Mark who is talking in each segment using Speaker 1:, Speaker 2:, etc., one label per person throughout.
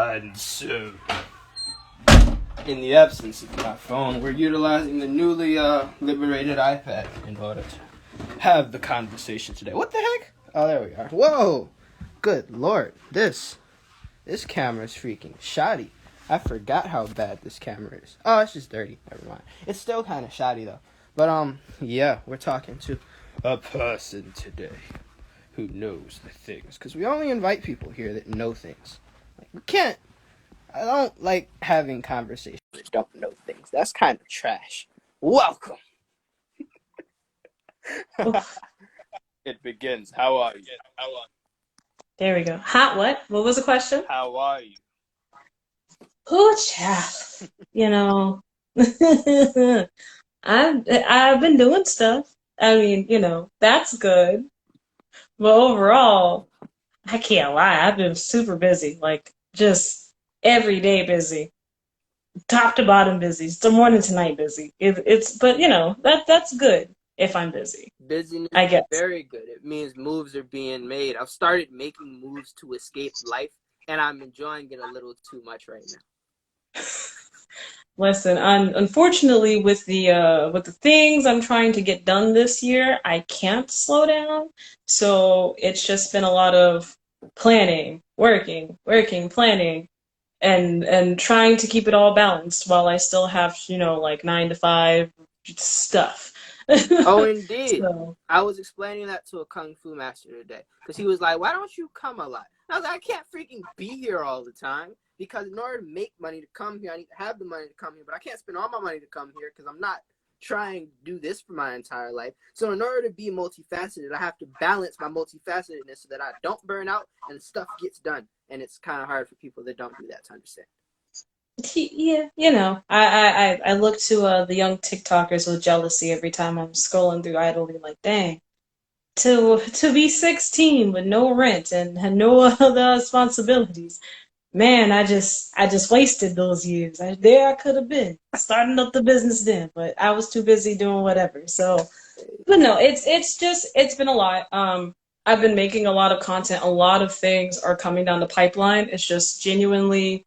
Speaker 1: And so, in the absence of my phone, we're utilizing the newly liberated iPad in order to have the conversation today. What the heck? Oh, there we are. Whoa! Good lord, this camera is freaking shoddy. I forgot how bad this camera is. Oh, it's just dirty. Never mind. It's still kind of shoddy though. But yeah, we're talking to a person today who knows the things, because we only invite people here that know things. Like, we can't. I don't like having conversations that don't know things. That's kind of trash. Welcome. It begins. How are you?
Speaker 2: There we go. Hot what? What was the question?
Speaker 1: How are you?
Speaker 2: Oh, child. You know, I've been doing stuff. I mean, that's good. But overall, I can't lie. I've been super busy, like just every day busy, top to bottom busy. It's the morning to night busy. But that's good if I'm busy.
Speaker 1: Busyness
Speaker 2: I guess.
Speaker 1: is very good. It means moves are being made. I've started making moves to escape life, and I'm enjoying it a little too much right now.
Speaker 2: Listen, unfortunately, with the things I'm trying to get done this year, I can't slow down. So it's just been a lot of planning, working, planning, and trying to keep it all balanced while I still have, like 9 to 5 stuff.
Speaker 1: Oh, indeed.
Speaker 2: So,
Speaker 1: I was explaining that to a kung fu master today, because he was like, why don't you come a lot? And I was like, I can't freaking be here all the time, because in order to make money to come here, I need to have the money to come here, but I can't spend all my money to come here because I'm not trying to do this for my entire life. So in order to be multifaceted, I have to balance my multifacetedness so that I don't burn out and stuff gets done. And it's kind of hard for people that don't do that to understand.
Speaker 2: yeah, I look to the young TikTokers with jealousy every time I'm scrolling through idly, like, dang, to be 16 with no rent and no other responsibilities. Man, I just wasted those years. I could have been starting up the business then, but I was too busy doing whatever. So, but no, it's been a lot. I've been making a lot of content. A lot of things are coming down the pipeline. It's just genuinely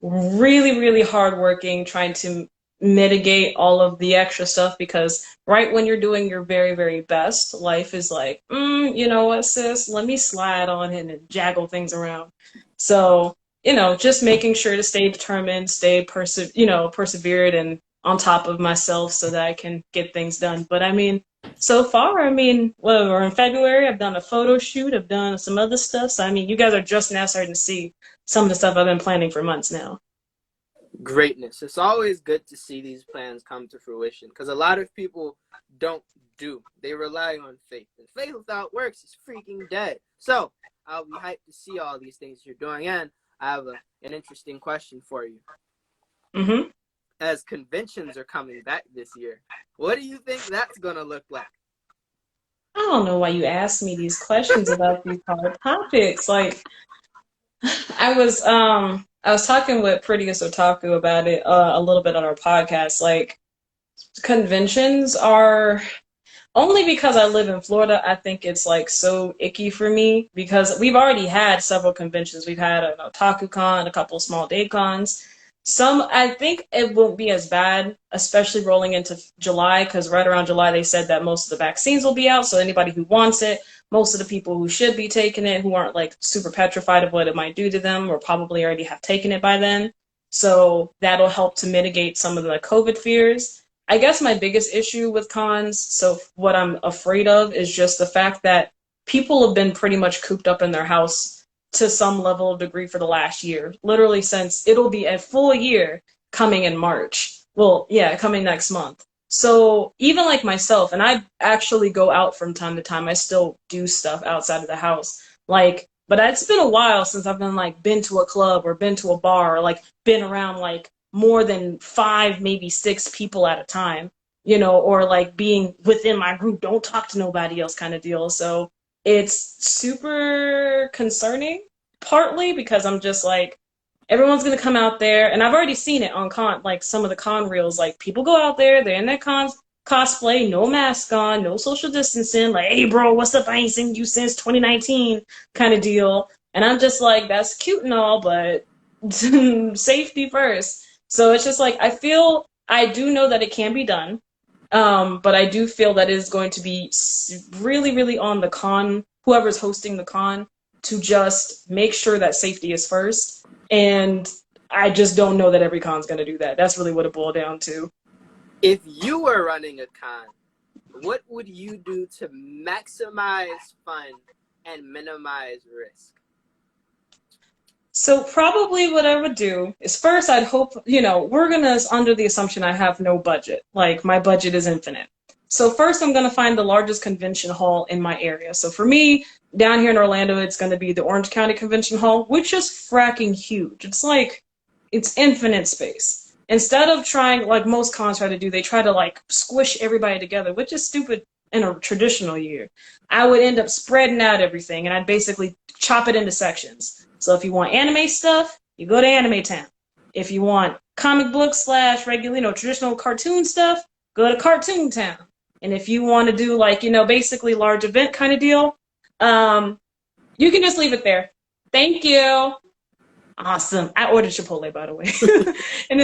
Speaker 2: really, really hardworking, trying to mitigate all of the extra stuff, because right when you're doing your very, very best, life is like, you know what, sis, let me slide on in and jaggle things around. So, just making sure to stay determined, stay persevered and on top of myself so that I can get things done. But I mean, so far, well, we're in February, I've done a photo shoot, I've done some other stuff. So, I mean, you guys are just now starting to see some of the stuff I've been planning for months now.
Speaker 1: Greatness. It's always good to see these plans come to fruition, because a lot of people don't do. They rely on faith. And faith without works is freaking dead. So I'll be hyped to see all these things you're doing. And I have an interesting question for you.
Speaker 2: Mm-hmm.
Speaker 1: As conventions are coming back this year, what do you think that's going to look like?
Speaker 2: I don't know why you asked me these questions about these hard topics. Like, I was talking with Prettiest Otaku about it a little bit on our podcast. Like, conventions are, only because I live in Florida, I think it's like so icky for me, because we've already had several conventions. We've had an Otaku Con, a couple of small day cons. Some, I think it won't be as bad, especially rolling into July, because right around July they said that most of the vaccines will be out, so anybody who wants it, most of the people who should be taking it, who aren't like super petrified of what it might do to them, or probably already have taken it by then. So that'll help to mitigate some of the COVID fears. I guess my biggest issue with cons, so what I'm afraid of, is just the fact that people have been pretty much cooped up in their house to some level of degree for the last year. Literally since, it'll be a full year coming in March. Well, yeah, coming next month. So even like myself, and I actually go out from time to time, I still do stuff outside of the house. Like, but it's been a while since I've been to a club or been to a bar, or like been around like more than 5, maybe 6 people at a time, or like being within my group, don't talk to nobody else kind of deal. So it's super concerning, partly because I'm just like, everyone's going to come out there, and I've already seen it on like some of the con reels, like people go out there, they're in their cosplay, no mask on, no social distancing, like, hey bro, what's up, I ain't seen you since 2019 kind of deal. And I'm just like, that's cute and all, but safety first. So it's just like I do know that it can be done, but I do feel that it is going to be really, really on the con, whoever's hosting the con, to just make sure that safety is first. And I just don't know that every con's going to do that. That's really what it boiled down to.
Speaker 1: If you were running a con, what would you do to maximize fun and minimize risk?
Speaker 2: So probably what I would do is first I'd hope, we're gonna under the assumption I have no budget. Like my budget is infinite. So first I'm gonna find the largest convention hall in my area. So for me, down here in Orlando, it's gonna be the Orange County Convention Hall, which is fracking huge. It's infinite space. Instead of trying, like most cons try to do, they try to like squish everybody together, which is stupid in a traditional year. I would end up spreading out everything and I'd basically chop it into sections. So if you want anime stuff, you go to Anime Town. If you want comic books / regular, traditional cartoon stuff, go to Cartoon Town. And if you want to do like, basically large event kind of deal, you can just leave it there. Thank you. Awesome. I ordered Chipotle, by the way. And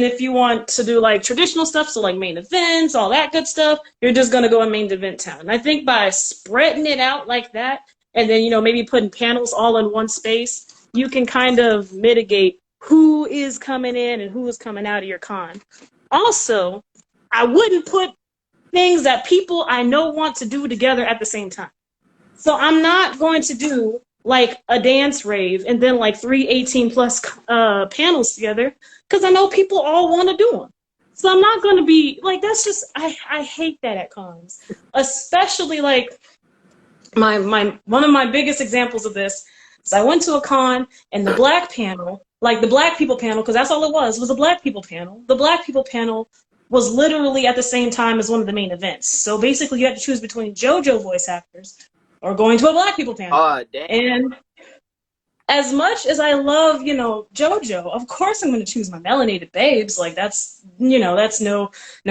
Speaker 2: if you want to do like traditional stuff, so like main events, all that good stuff, you're just gonna go in main event town. And I think by spreading it out like that, and then maybe putting panels all in one space, you can kind of mitigate who is coming in and who is coming out of your con. Also, I wouldn't put things that people I know want to do together at the same time. So I'm not going to do like a dance rave and then like 3 18+ panels together, because I know people all want to do them. So I'm not going to be like, that's just, I hate that at cons. Especially like one of my biggest examples of this is I went to a con and the black panel, like the black people panel, because that's all it was a black people panel. The black people panel was literally at the same time as one of the main events. So basically you had to choose between JoJo voice actors or going to a black people panel.
Speaker 1: Oh, damn.
Speaker 2: And as much as I love, JoJo, of course I'm going to choose my melanated babes. Like that's no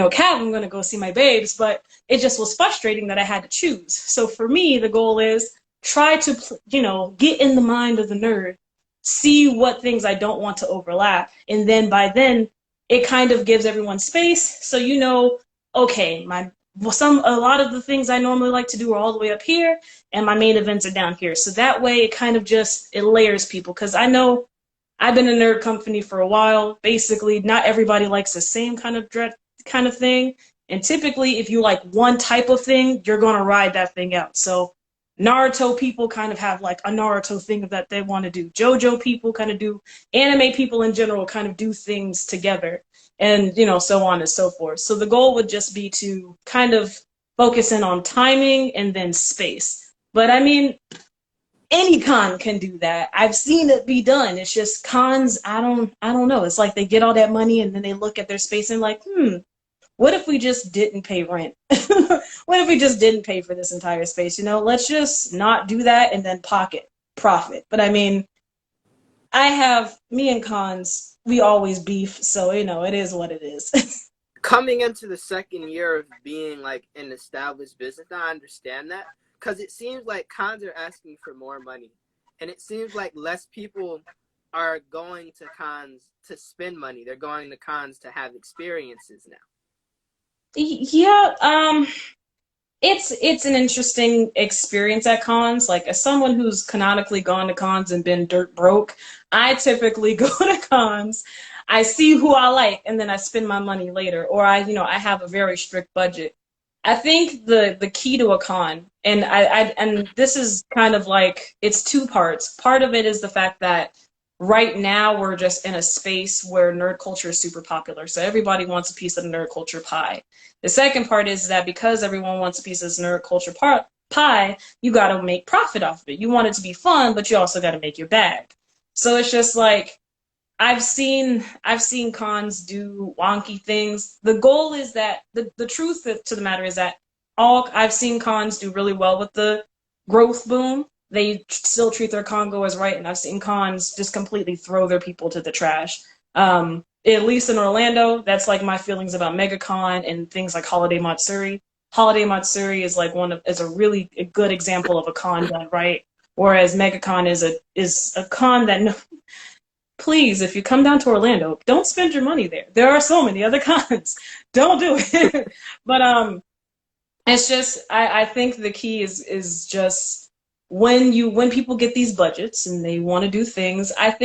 Speaker 2: cap. I'm going to go see my babes, but it just was frustrating that I had to choose. So for me, the goal is try to, get in the mind of the nerd, see what things I don't want to overlap. And then by then it kind of gives everyone space. So, okay, a lot of the things I normally like to do are all the way up here, and my main events are down here. So that way it kind of it layers people, because I know I've been in nerd company for a while. Basically, not everybody likes the same kind of thing. And typically, if you like one type of thing, you're going to ride that thing out. So Naruto people kind of have like a Naruto thing that they want to do. JoJo people kind of do. Anime people in general kind of do things together. And, so on and so forth. So the goal would just be to kind of focus in on timing and then space. But I mean, any con can do that. I've seen it be done. It's just cons, I don't know. It's like they get all that money and then they look at their space and like, what if we just didn't pay rent? What if we just didn't pay for this entire space? Let's just not do that and then pocket profit. But I mean, me and cons, we always beef, so it is what it is.
Speaker 1: Coming into the second year of being like an established business, I understand that, because it seems like cons are asking for more money, and it seems like less people are going to cons to spend money. They're going to cons to have experiences now.
Speaker 2: Yeah, it's an interesting experience at cons. Like, as someone who's canonically gone to cons and been dirt broke, I typically go to cons, I see who I like, and then I spend my money later. Or I have a very strict budget. I think the key to a con, and this is kind of like, it's two parts. Part of it is the fact that right now we're just in a space where nerd culture is super popular. So everybody wants a piece of the nerd culture pie. The second part is that because everyone wants a piece of this nerd culture pie, you got to make profit off of it. You want it to be fun, but you also got to make your bag. So it's just like, I've seen cons do wonky things. The goal is that the truth to the matter is that I've seen cons do really well with the growth boom. They still treat their con goers right, and I've seen cons just completely throw their people to the trash. At least in Orlando, that's like my feelings about MegaCon and things like Holiday Matsuri. Holiday Matsuri is like a really good example of a con done right. Whereas MegaCon is a con that no, please, if you come down to Orlando, don't spend your money there. There are so many other cons. Don't do it. But it's just I think the key is just when people get these budgets and they want to do things, I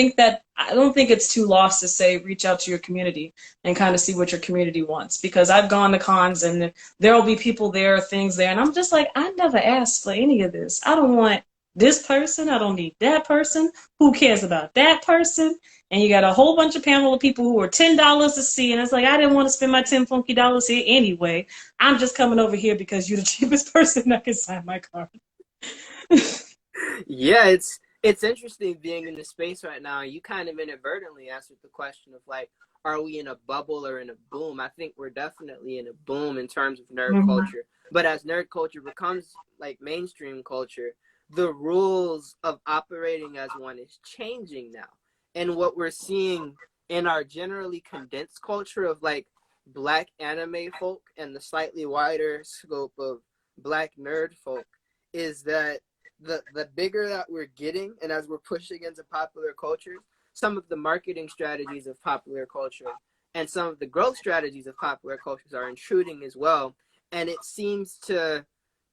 Speaker 2: don't think it's too lost to say reach out to your community and kind of see what your community wants. Because I've gone to cons and there will be people there, things there, and I'm just like, I never asked for any of this. I don't want this person. I don't need that person. Who cares about that person? And you got a whole bunch of panel of people who are $10 to see, and it's like I didn't want to spend my $10 here anyway. I'm just coming over here because you're the cheapest person that can sign my card.
Speaker 1: Yeah, it's interesting being in the space right now. You kind of inadvertently answered the question of like, are we in a bubble or in a boom? I think we're definitely in a boom in terms of nerd culture. But as nerd culture becomes like mainstream culture, the rules of operating as one is changing now. And what we're seeing in our generally condensed culture of like Black anime folk and the slightly wider scope of Black nerd folk is that the bigger that we're getting, and as we're pushing into popular culture, some of the marketing strategies of popular culture and some of the growth strategies of popular cultures are intruding as well. And it seems to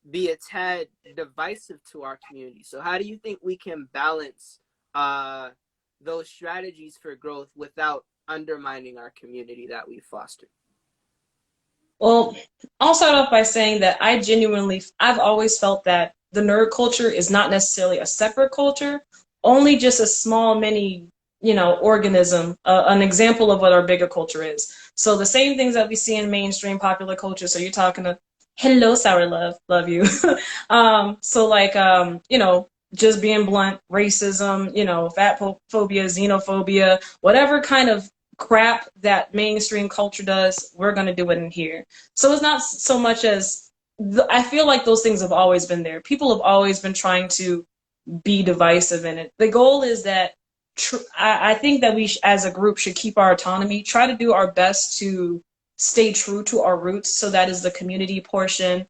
Speaker 1: be a tad divisive to our community. So how do you think we can balance those strategies for growth without undermining our community that we foster?
Speaker 2: Well, I'll start off by saying that I've always felt that the nerd culture is not necessarily a separate culture, only just a small mini, organism, an example of what our bigger culture is. So the same things that we see in mainstream popular culture. So you're talking to, hello, sour love you. So like, just being blunt, racism, fat phobia, xenophobia, whatever kind of crap that mainstream culture does, we're going to do it in here. So it's not so much as I feel like those things have always been there. People have always been trying to be divisive in it. The goal is that I think that we, as a group, should keep our autonomy, try to do our best to stay true to our roots. So that is the community portion,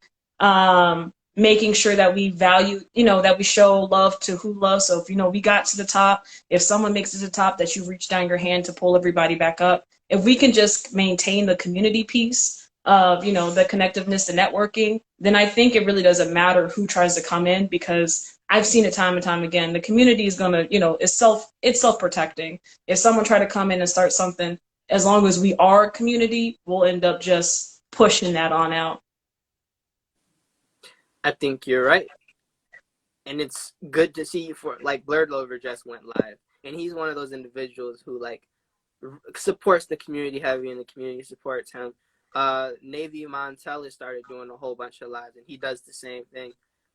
Speaker 2: making sure that we value, that we show love to who loves. So if, we got to the top, if someone makes it to the top, that you reach down your hand to pull everybody back up. If we can just maintain the community piece of, the connectiveness, the networking, then I think it really doesn't matter who tries to come in, because I've seen it time and time again. The community is going to, it's self-protecting. If someone try to come in and start something, as long as we are a community, we'll end up just pushing that on out.
Speaker 1: I think you're right. And it's good to see like Blurred Lover just went live. And he's one of those individuals who like supports the community heavy and the community supports him. Navy Montella started doing a whole bunch of lives and he does the same thing.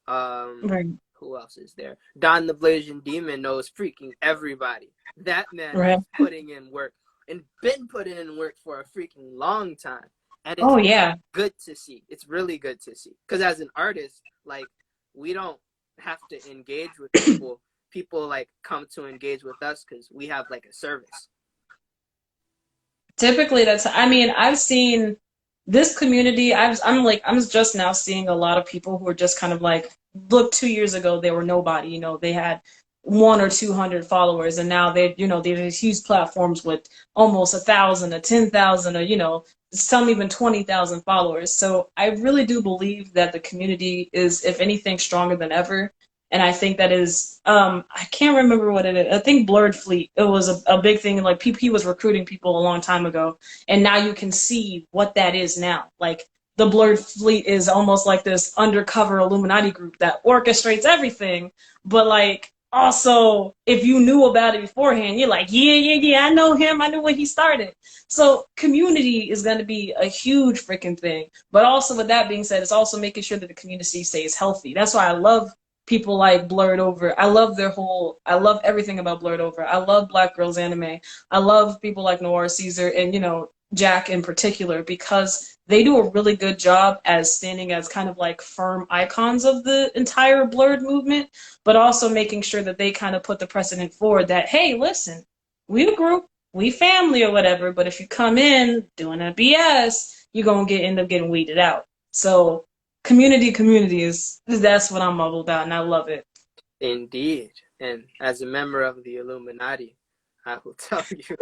Speaker 2: Right.
Speaker 1: Who else is there? Don the Blazing Demon knows freaking everybody. That man
Speaker 2: Right.
Speaker 1: is putting in work and been putting in work for a freaking long time. And it's good to see. It's really good to see. Because as an artist, like, we don't have to engage with people. People, like, come to engage with us because we have, like, a service.
Speaker 2: Typically, I've seen this community. I'm just now seeing a lot of people who are just kind of like, look, 2 years ago, they were nobody. They had 100 or 200 followers, and now they're these huge platforms with almost 1,000 or 10,000 or, some even 20,000 followers. So I really do believe that the community is, if anything, stronger than ever. And I think that is, I can't remember what it is. I think Blurred Fleet, it was a big thing. Like, he was recruiting people a long time ago. And now you can see what that is now. Like, the Blurred Fleet is almost like this undercover Illuminati group that orchestrates everything. But, like, also, if you knew about it beforehand, you're like, yeah, I know him. I knew when he started. So community is going to be a huge freaking thing. But also, with that being said, it's also making sure that the community stays healthy. That's why I love people like Blurred Over. I love everything about Blurred Over. I love Black Girls Anime. I love people like Noir Caesar and, Jack in particular, because they do a really good job as standing as kind of like firm icons of the entire Blurred movement, but also making sure that they kind of put the precedent forward that, hey, listen, we a group, we family or whatever, but if you come in doing a BS, you're going to end up getting weeded out. So community that's what I'm all about, and I love it.
Speaker 1: Indeed. And as a member of the Illuminati, I will tell you.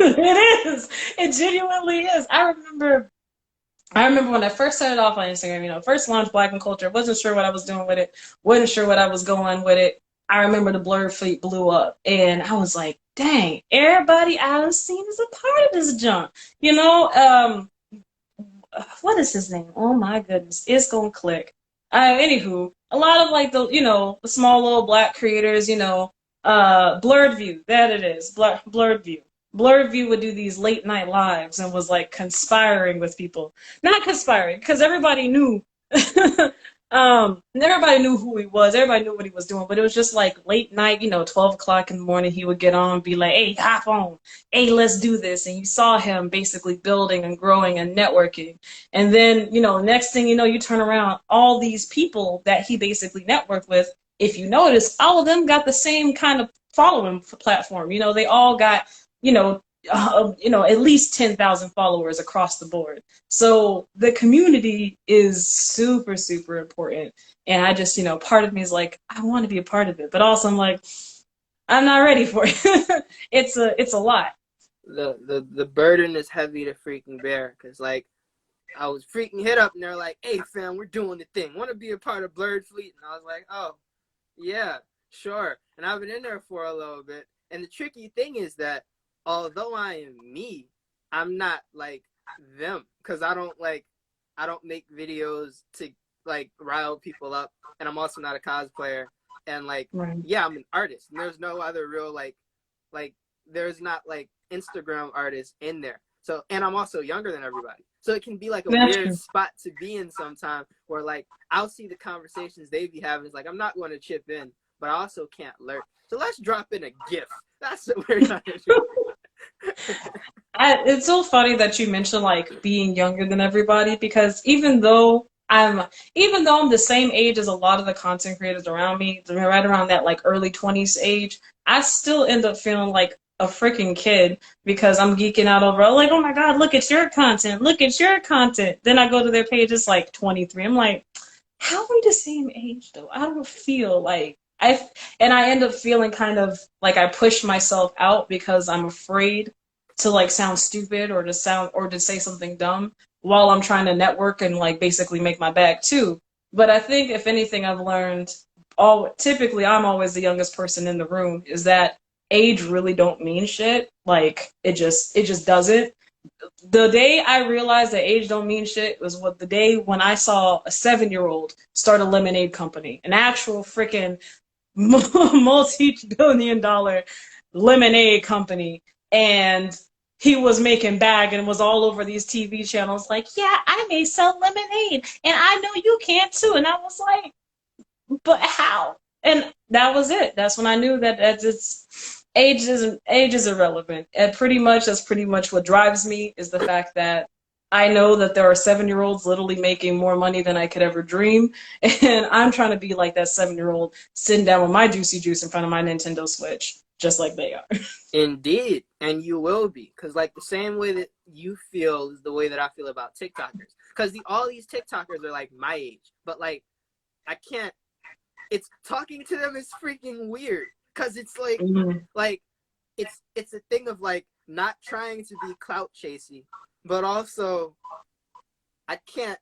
Speaker 2: It is. It genuinely is. I remember when I first started off on Instagram, first launched BlaquenKulture, wasn't sure what I was doing with it, wasn't sure what I was going with it. I remember the blurred fleet blew up, and I was like, dang, everybody I was seen is a part of this junk. What is his name? Oh my goodness, it's gonna click. Anywho, a lot of like the small little black creators, Blurred View, that it is, Blurred View. Blurred View would do these late night lives and was like conspiring with people. Not conspiring, because everybody knew. Everybody knew who he was. Everybody knew what he was doing. But it was just like late night, 12 o'clock in the morning, he would get on and be like, hey, hop on. Hey, let's do this. And you saw him basically building and growing and networking. And then, next thing you know, you turn around, all these people that he basically networked with, if you notice, all of them got the same kind of following platform. They all got, at least 10,000 followers across the board. So the community is super, super important. And I just, part of me is like, I want to be a part of it. But also I'm like, I'm not ready for it. It's a lot.
Speaker 1: The burden is heavy to freaking bear. Because, like, I was freaking hit up and they're like, hey, fam, we're doing the thing. Want to be a part of Blurred Fleet? And I was like, oh, yeah, sure. And I've been in there for a little bit. And the tricky thing is that although I am me, I'm not like them, because I don't make videos to like rile people up, and I'm also not a cosplayer, and like
Speaker 2: right.
Speaker 1: Yeah, I'm an artist, and there's no other real like there's not like Instagram artists in there. So, and I'm also younger than everybody, so it can be like a weird spot to be in sometime, where like I'll see the conversations they be having. It's like I'm not going to chip in, but I also can't lurk. So let's drop in a GIF. That's what we're trying to do.
Speaker 2: It's so funny that you mentioned like being younger than everybody, because even though I'm the same age as a lot of the content creators around me, right around that like early 20s age, I still end up feeling like a freaking kid, because I'm geeking out over like, oh my god, look at your content, look at your content. Then I go to their page, it's like 23. I'm like, how are we the same age though? I don't feel like I end up feeling kind of like I push myself out because I'm afraid to like sound stupid or to say something dumb while I'm trying to network and like basically make my bag too. But I think if anything I've learned, typically I'm always the youngest person in the room, is that age really don't mean shit. Like it just doesn't. The day I realized that age don't mean shit was the day when I saw a 7-year-old start a lemonade company, an actual freaking multi-billion-dollar lemonade company, and he was making bag and was all over these TV channels like, yeah, I may sell lemonade and I know you can too. And I was like, but how? And that was it. That's when I knew that age is irrelevant. And that's pretty much what drives me, is the fact that I know that there are 7-year-olds literally making more money than I could ever dream. And I'm trying to be like that 7-year-old sitting down with my juicy juice in front of my Nintendo Switch, just like they are.
Speaker 1: Indeed. And you will be. Because like the same way that you feel is the way that I feel about TikTokers. Because all these TikTokers are like my age. But like, I can't, talking to them is freaking weird. Because it's like, like, it's a thing of like not trying to be clout chasey. But also, I can't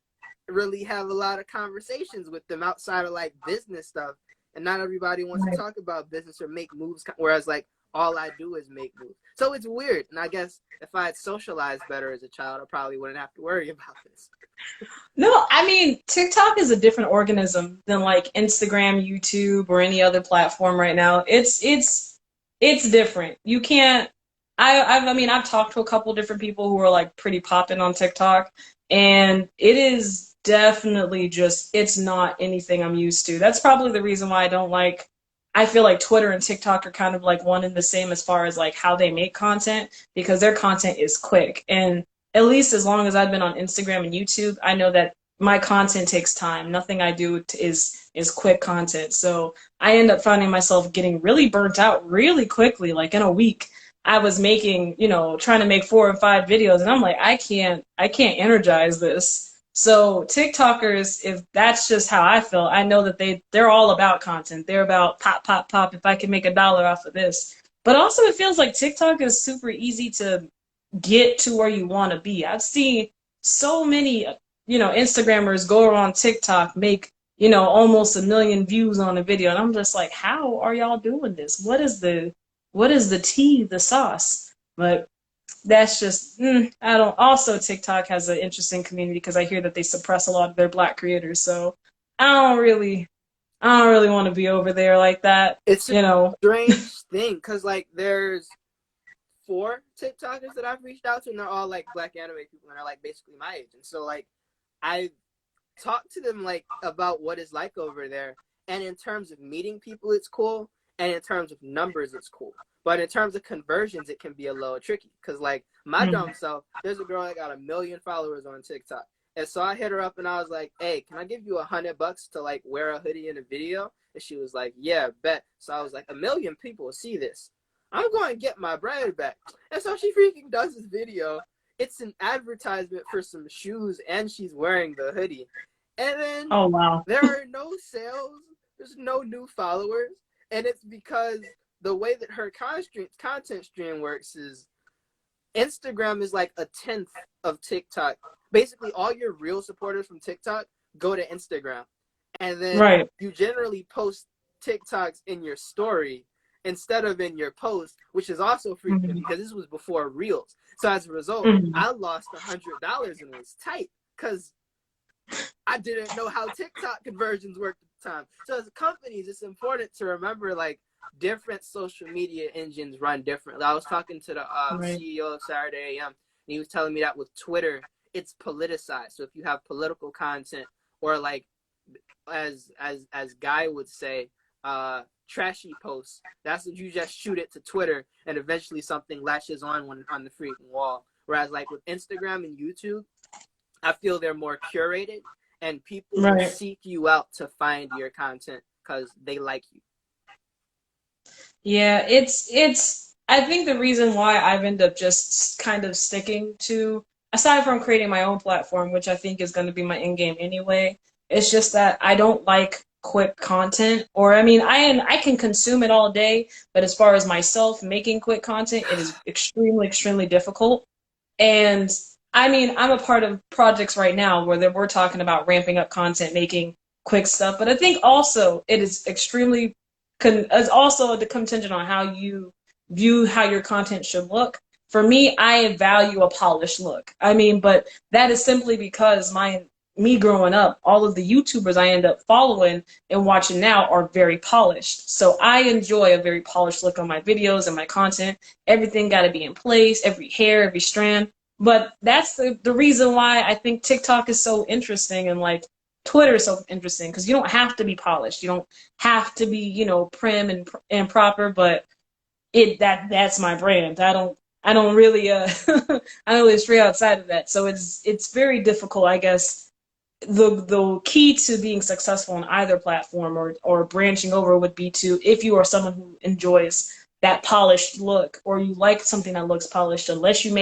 Speaker 1: really have a lot of conversations with them outside of like business stuff. And not everybody wants to talk about business or make moves. Whereas like all I do is make moves. So it's weird. And I guess if I had socialized better as a child, I probably wouldn't have to worry about this.
Speaker 2: No, I mean, TikTok is a different organism than like Instagram, YouTube, or any other platform right now. It's different. You can't. I've talked to a couple different people who are like pretty popping on TikTok, and it is definitely it's not anything I'm used to. That's probably the reason why I feel like Twitter and TikTok are kind of like one and the same as far as like how they make content, because their content is quick. And at least as long as I've been on Instagram and YouTube, I know that my content takes time. Nothing I do is quick content. So I end up finding myself getting really burnt out really quickly. Like in a week, I was making, trying to make 4 or 5 videos, and I'm like, I can't energize this. So TikTokers, if that's just how I feel, I know that they're all about content. They're about pop, pop, pop. If I can make $1 off of this, but also it feels like TikTok is super easy to get to where you want to be. I've seen so many, Instagrammers go on TikTok, make, almost 1 million views on a video. And I'm just like, how are y'all doing this? What is the tea, the sauce? But that's just, I don't, also TikTok has an interesting community because I hear that they suppress a lot of their Black creators. So I don't really, I don't really want to be over there like that,
Speaker 1: It's a
Speaker 2: you know.
Speaker 1: strange thing because like there's 4 TikTokers that I've reached out to, and they're all like Black anime people, and they're like basically my age. And so like I talked to them like about what it's like over there, and in terms of meeting people, it's cool, and in terms of numbers, it's cool. But in terms of conversions, it can be a little tricky because like my dumb self, there's a girl that got 1 million followers on TikTok. And so I hit her up and I was like, hey, can I give you $100 to like wear a hoodie in a video? And she was like, yeah, bet. So I was like, 1 million people will see this. I'm going to get my bread back. And so she freaking does this video. It's an advertisement for some shoes and she's wearing the hoodie. And then
Speaker 2: Oh, wow.
Speaker 1: there are no sales. There's no new followers. And it's because the way that her content stream works is Instagram is like 1/10 of TikTok. Basically, all your real supporters from TikTok go to Instagram. And then you generally post TikToks in your story instead of in your post, which is also freaking because this was before Reels. So as a result, I lost $100 and was tight because I didn't know how TikTok conversions worked at the time. So as companies, it's important to remember like different social media engines run differently. I was talking to the CEO of Saturday AM, and he was telling me that with Twitter, it's politicized. So if you have political content or like as Guy would say, trashy posts, that's what you just shoot it to Twitter and eventually something latches on the freaking wall. Whereas like with Instagram and YouTube, I feel they're more curated and people will seek you out to find your content because they like you.
Speaker 2: Yeah, it's I think the reason why I've ended up just kind of sticking to, aside from creating my own platform, which I think is going to be my end game anyway, it's just that I don't like quick content. Or I mean, I can consume it all day, but as far as myself making quick content, it is extremely, extremely difficult. And I mean, I'm a part of projects right now where we're talking about ramping up content, making quick stuff. But I think also it is extremely it's also the contingent on how you view how your content should look. For me, I value a polished look. I mean, but that is simply because me growing up, all of the YouTubers I end up following and watching now are very polished. So I enjoy a very polished look on my videos and my content. Everything got to be in place, every hair, every strand. But that's the reason why I think TikTok is so interesting and like Twitter is so interesting because you don't have to be polished. You don't have to be, prim and proper, but that's my brand. I don't really I don't really stray outside of that. So it's very difficult, I guess. The key to being successful on either platform or branching over would be to, if you are someone who enjoys that polished look or you like something that looks polished, unless you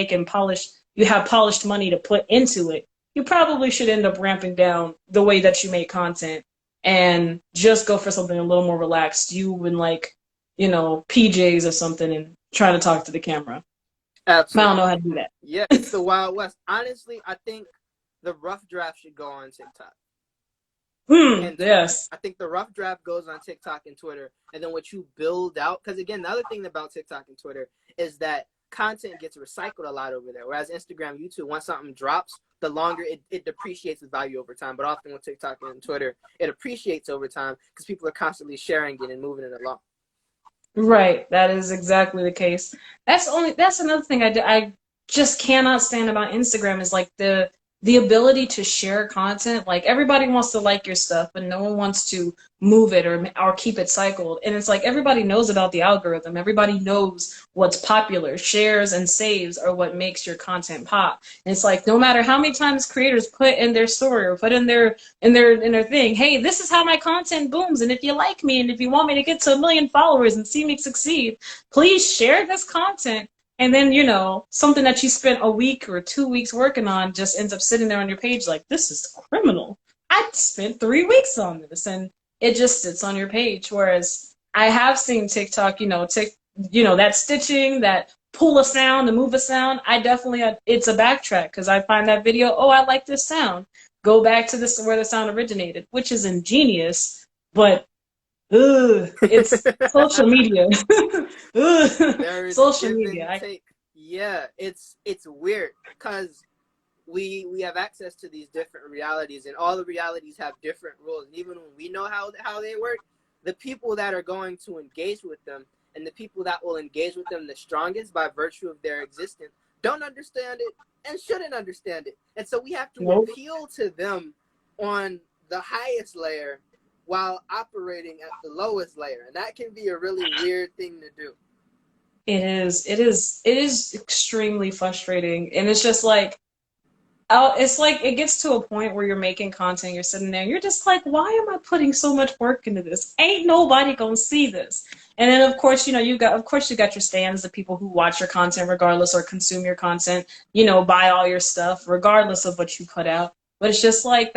Speaker 2: have polished money to put into it, you probably should end up ramping down the way that you make content and just go for something a little more relaxed. You in like, PJs or something and try to talk to the camera.
Speaker 1: Absolutely.
Speaker 2: I don't know how to do that.
Speaker 1: Yeah, it's the Wild West. Honestly, I think the rough draft should go on TikTok.
Speaker 2: Yes.
Speaker 1: I think the rough draft goes on TikTok and Twitter. And then what you build out, because again, the other thing about TikTok and Twitter is that content gets recycled a lot over there. Whereas Instagram, YouTube, once something drops, the longer it depreciates its value over time. But often with TikTok and Twitter, it appreciates over time because people are constantly sharing it and moving it along.
Speaker 2: Right. That is exactly the case. That's another thing I just cannot stand about Instagram is like the ability to share content. Like everybody wants to like your stuff, but no one wants to move it or keep it cycled. And it's like everybody knows about the algorithm. Everybody knows what's popular. Shares and saves are what makes your content pop. And it's like no matter how many times creators put in their story or put in their thing, hey, this is how my content booms. And if you like me and if you want me to get to 1 million followers and see me succeed, please share this content. And then, you know, something that you spent a week or 2 weeks working on just ends up sitting there on your page like, this is criminal. I spent 3 weeks on this, and it just sits on your page. Whereas I have seen TikTok, you know, that stitching, that pull a sound, to move a sound. I definitely, it's a backtrack because I find that video, oh, I like this sound. Go back to this where the sound originated, which is ingenious, but it's social media.
Speaker 1: There is
Speaker 2: Social
Speaker 1: give
Speaker 2: media.
Speaker 1: and take. Yeah, it's weird because we have access to these different realities, and all the realities have different rules. And even when we know how they work, the people that are going to engage with them and the people that will engage with them the strongest by virtue of their existence don't understand it and shouldn't understand it. And so we have to
Speaker 2: Nope.
Speaker 1: appeal to them on the highest layer while operating at the lowest layer. And that can be a really weird thing to do.
Speaker 2: It is. It is. It is extremely frustrating, and it's just like, oh, it's like it gets to a point where you're making content, you're sitting there, and you're just like, why am I putting so much work into this? Ain't nobody gonna see this. And then of course, you know, of course you got your stands, the people who watch your content regardless or consume your content, you know, buy all your stuff regardless of what you put out. But it's just like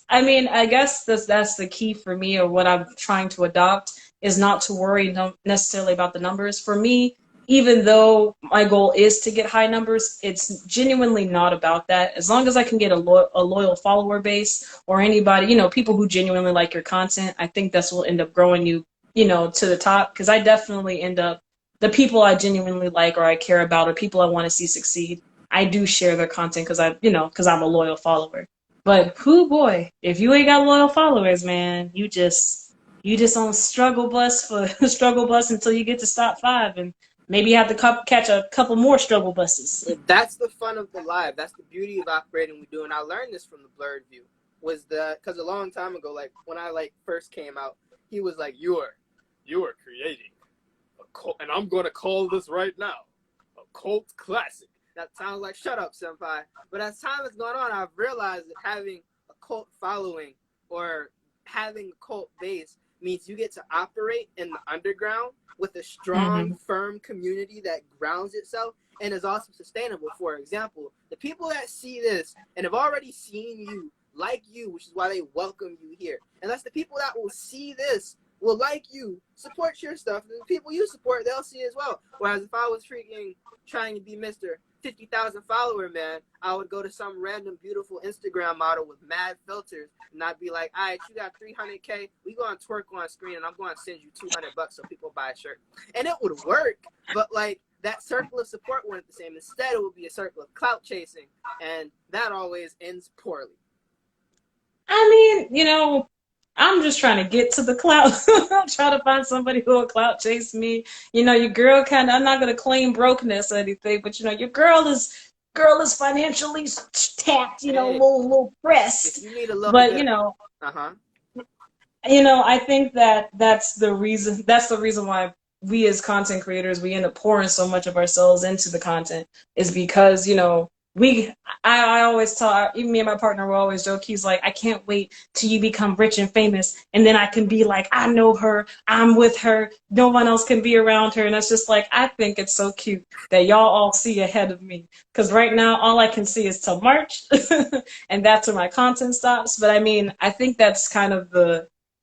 Speaker 2: I mean, I guess that's the key for me, or what I'm trying to adopt, is not to worry necessarily about the numbers. For me, even though my goal is to get high numbers, it's genuinely not about that. As long as I can get a loyal follower base, or anybody, you know, people who genuinely like your content, I think that's what will end up growing you, you know, to the top. Because I definitely end up, the people I genuinely like or I care about or people I want to see succeed, I do share their content because because I'm a loyal follower. But who boy, if you ain't got loyal followers, man, you just on struggle bus for struggle bus until you get to stop 5, and maybe you have to catch a couple more struggle buses.
Speaker 1: That's the fun of the live. That's the beauty of operating we do. And I learned this from the Blurred View, was that because a long time ago, like when I first came out, he was like, you are creating a cult, and I'm going to call this right now a cult classic. That sounds like shut up, senpai. But as time has gone on, I've realized that having a cult following or having a cult base means you get to operate in the underground with a strong, firm community that grounds itself and is also sustainable. For example, the people that see this and have already seen you, like you, which is why they welcome you here. And that's the people that will see this, will like you, support your stuff, and the people you support, they'll see as well. Whereas if I was freaking trying to be Mr. 50,000 follower man, I would go to some random beautiful Instagram model with mad filters, and I'd be like, all right, you got 300K, we going to twerk on screen, and I'm going to send you $200 so people buy a shirt. And it would work, but that circle of support wasn't the same. Instead, it would be a circle of clout chasing, and that always ends poorly.
Speaker 2: I mean, you know, I'm just trying to get to the clout. I'm trying to find somebody who will clout chase me. You know, your girl I'm not gonna claim brokenness or anything, but you know, your girl is financially tapped, you know, a little pressed.
Speaker 1: If you need a little
Speaker 2: but
Speaker 1: bit,
Speaker 2: you know, I think that's the reason why we as content creators, we end up pouring so much of ourselves into the content, is because, you know, I always talk, even me and my partner will always joke, he's like, I can't wait till you become rich and famous, and then I can be like, I know her, I'm with her, no one else can be around her. And it's just like, I think it's so cute that y'all all see ahead of me, because right now all I can see is till March and that's where my content stops. But I mean, I think that's kind of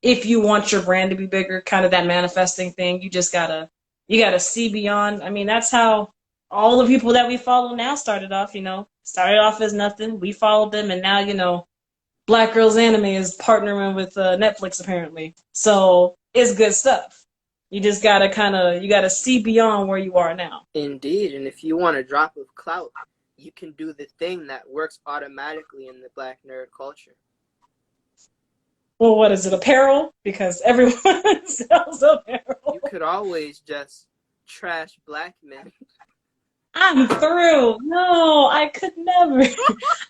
Speaker 2: if you want your brand to be bigger, kind of that manifesting thing, you gotta see beyond. I mean, that's how all the people that we follow now started off as nothing. We followed them, and now, you know, Black Girls Anime is partnering with Netflix apparently. So it's good stuff. You just gotta see beyond where you are now.
Speaker 1: Indeed, and if you want a drop of clout, you can do the thing that works automatically in the Black nerd culture.
Speaker 2: Well, what is it, apparel? Because everyone sells apparel.
Speaker 1: You could always just trash Black men.
Speaker 2: I'm through. No, I could never.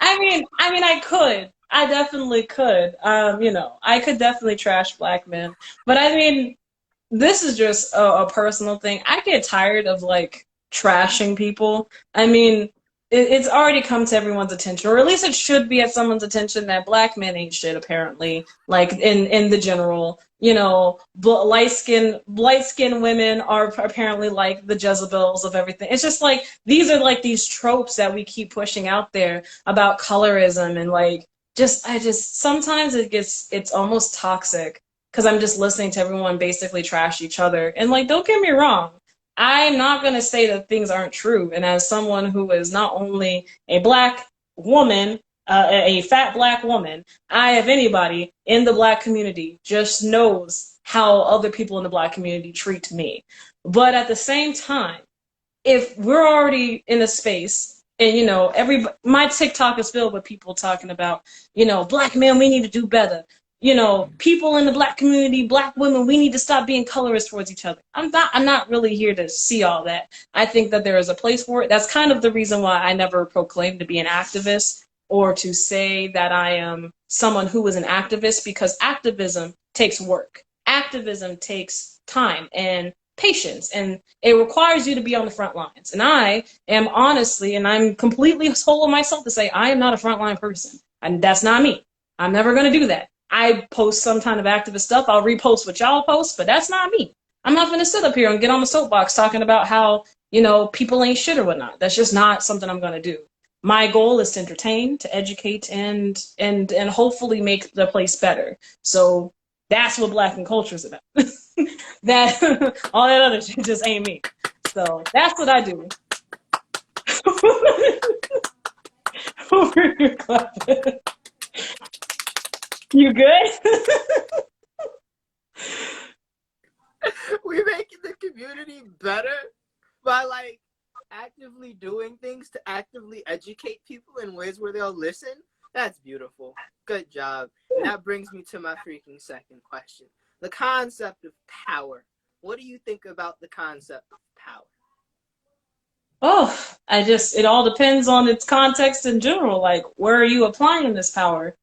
Speaker 2: I mean, I could. I definitely could. You know, I could definitely trash Black men. But I mean, this is just a personal thing. I get tired of trashing people. I mean, it's already come to everyone's attention, or at least it should be at someone's attention, that black men ain't shit apparently. Like in the general, you know, light skin women are apparently like the Jezebels of everything. It's just like these are like these tropes that we keep pushing out there about colorism, and like I just sometimes it's almost toxic because I'm just listening to everyone basically trash each other. And like, don't get me wrong, I'm not going to say that things aren't true. And as someone who is not only a black woman, a fat black woman, I, if anybody in the black community, just knows how other people in the black community treat me. But at the same time, if we're already in a space, and you know, my TikTok is filled with people talking about, you know, black men, we need to do better. You know, people in the black community, black women, we need to stop being colorist towards each other. I'm not really here to see all that. I think that there is a place for it. That's kind of the reason why I never proclaimed to be an activist or to say that I am someone who is an activist, because activism takes work. Activism takes time and patience, and it requires you to be on the front lines. And I am honestly, and I'm completely whole of myself to say, I am not a frontline person. And that's not me. I'm never going to do that. I post some kind of activist stuff. I'll repost what y'all post, but that's not me. I'm not going to sit up here and get on the soapbox talking about how, you know, people ain't shit or whatnot. That's just not something I'm going to do. My goal is to entertain, to educate, and hopefully make the place better. So that's what BlaquenKulture is about. That all that other shit just ain't me. So that's what I do. Over your clapping. You good?
Speaker 1: We're making the community better by like actively doing things to actively educate people in ways where they'll listen. That's beautiful. Good job. And that brings me to my freaking second question. The concept of power. What do you think about the concept of power?
Speaker 2: Oh, it all depends on its context in general. Like, where are you applying this power?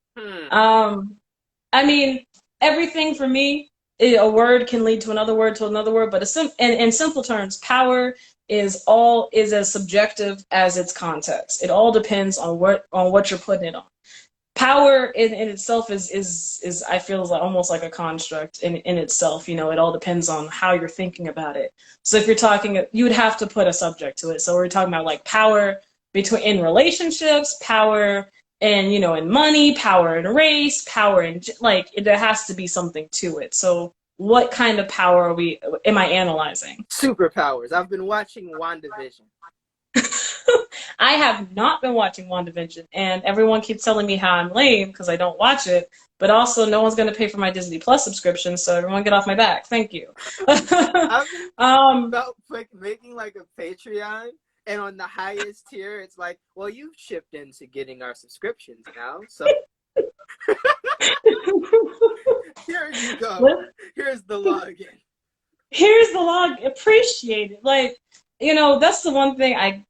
Speaker 2: I mean, everything for me, a word can lead to another word, but in simple terms, power is as subjective as its context. It all depends on what you're putting it on. Power in itself is I feel is like almost like a construct in itself. You know, it all depends on how you're thinking about it. So if you're talking, you would have to put a subject to it. So we're talking about like power in relationships, power and, you know, in money, power in race, power in, like, there has to be something to it. So what kind of power am I analyzing?
Speaker 1: Superpowers. I've been watching WandaVision.
Speaker 2: I have not been watching WandaVision, and everyone keeps telling me how I'm lame because I don't watch it, but also no one's going to pay for my Disney Plus subscription, so everyone get off my back. Thank you.
Speaker 1: I've been about like making like a Patreon. And on the highest tier, it's like, well, you've shipped into getting our subscriptions now, so here you go. Here's the login.
Speaker 2: Here's the log. Appreciate it. Like, you know, that's the one thing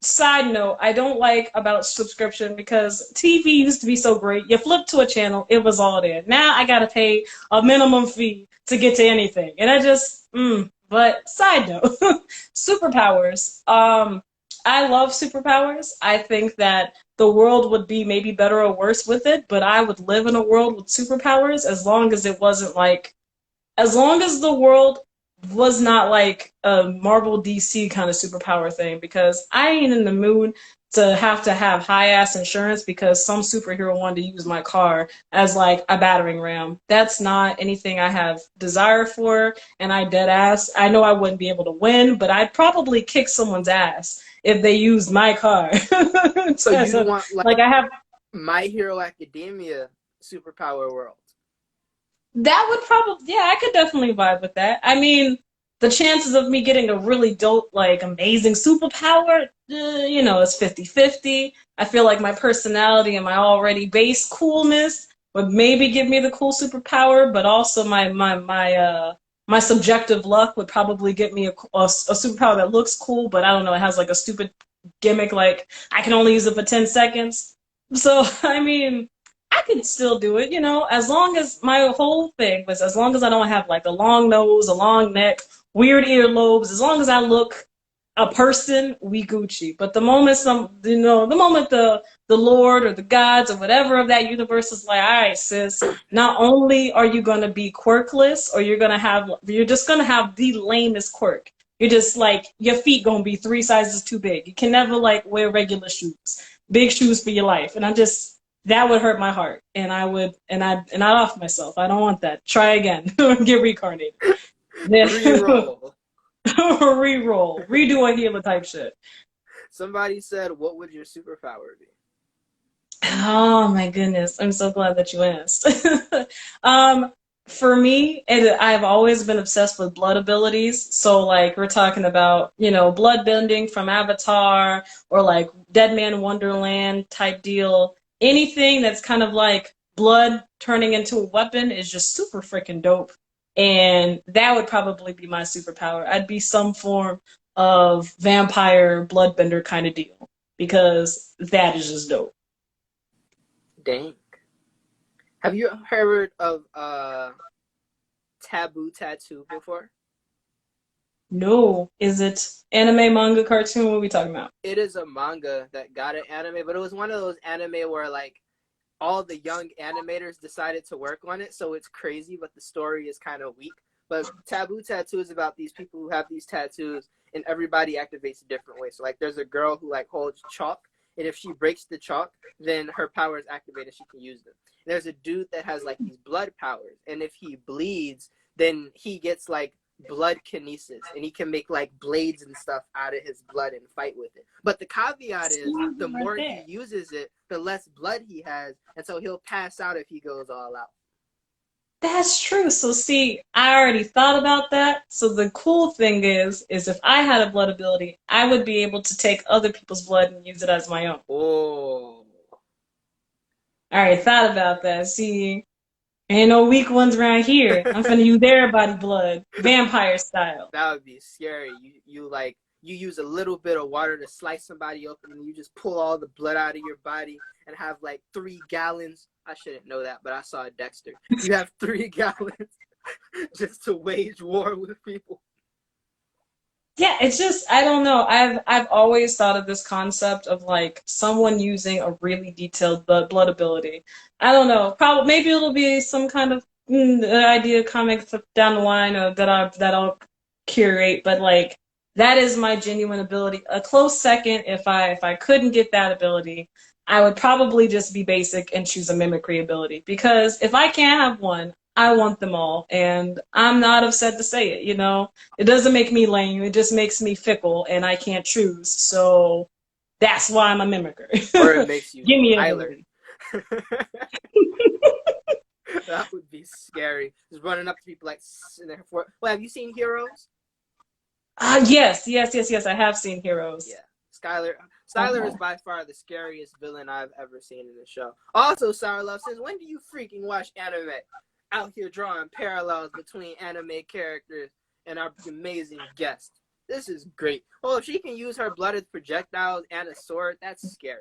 Speaker 2: side note, I don't like about subscription, because TV used to be so great. You flip to a channel, it was all there. Now I got to pay a minimum fee to get to anything. And I just, But side note, superpowers. I love superpowers. I think that the world would be maybe better or worse with it, but I would live in a world with superpowers as long as it wasn't like, as long as the world was not like a Marvel DC kind of superpower thing, because I ain't in the mood to have high-ass insurance because some superhero wanted to use my car as like a battering ram. That's not anything I have desire for, and I know I wouldn't be able to win, but I'd probably kick someone's ass if they used my car.
Speaker 1: So you want like I have My Hero Academia superpower world.
Speaker 2: That would probably, yeah, I could definitely vibe with that. I mean, the chances of me getting a really dope, like, amazing superpower, you know, it's 50-50. I feel like my personality and my already base coolness would maybe give me the cool superpower, but also my subjective luck would probably get me a superpower that looks cool, but I don't know, it has like a stupid gimmick, like I can only use it for 10 seconds. So, I mean, I could still do it, you know, as long as my whole thing was, as long as I don't have like a long nose, a long neck, weird earlobes, as long as I look a person, we Gucci. But the moment the moment the Lord or the gods or whatever of that universe is like, all right, sis, not only are you gonna be quirkless, or you're just gonna have the lamest quirk. You're just like, your feet gonna be 3 sizes too big. You can never like wear regular shoes, big shoes for your life. And that would hurt my heart. And I'd off myself. I don't want that. Try again. Get reincarnated.
Speaker 1: Reroll.
Speaker 2: Reroll. Redo a healer type shit.
Speaker 1: Somebody said, what would your superpower be?
Speaker 2: Oh my goodness. I'm so glad that you asked. For me, I've always been obsessed with blood abilities. So like we're talking about, blood bending from Avatar, or like Dead Man Wonderland type deal. Anything that's kind of like blood turning into a weapon is just super freaking dope. And that would probably be my superpower. I'd be some form of vampire bloodbender kind of deal, because that is just dope.
Speaker 1: Dang. Have you heard of Taboo Tattoo before?
Speaker 2: No. Is it anime, manga, cartoon? What are we talking about?
Speaker 1: It is a manga that got an anime, but it was one of those anime where like all the young animators decided to work on it, so it's crazy, but the story is kind of weak. But Taboo Tattoo is about these people who have these tattoos, and everybody activates a different way. So like there's a girl who like holds chalk, and if she breaks the chalk, then her power is activated, she can use them. And there's a dude that has like these blood powers, and if he bleeds, then he gets like blood kinesis, and he can make like blades and stuff out of his blood and fight with it. But the caveat is, the more he uses it, the less blood he has, and so he'll pass out if he goes all out.
Speaker 2: That's true. So see, I already thought about that. So the cool thing is if I had a blood ability, I would be able to take other people's blood and use it as my own.
Speaker 1: Oh.
Speaker 2: I already thought about that. See, ain't no weak ones around here. I'm finna use everybody blood, vampire style.
Speaker 1: That would be scary. You use a little bit of water to slice somebody open, and you just pull all the blood out of your body and have like 3 gallons. I shouldn't know that, but I saw Dexter. You have 3 gallons just to wage war with people.
Speaker 2: Yeah, it's just, I don't know. I've always thought of this concept of like someone using a really detailed blood ability. I don't know. Probably maybe it'll be some kind of idea comic down the line that I'll curate, but like that is my genuine ability. A close second, if I couldn't get that ability, I would probably just be basic and choose a mimicry ability, because if I can't have one, I want them all, and I'm not upset to say it, It doesn't make me lame, it just makes me fickle, and I can't choose, so that's why I'm a mimicker.
Speaker 1: Or it makes you
Speaker 2: Give me
Speaker 1: Tyler. That would be scary. Just running up to people like, well, have you seen Heroes?
Speaker 2: Yes, I have seen Heroes.
Speaker 1: Yeah. Skylar is by far the scariest villain I've ever seen in the show. Also, Sour Love says, when do you freaking watch anime? Out here drawing parallels between anime characters and our amazing guest. This is great. Oh, if she can use her blood as projectiles and a sword, that's scary.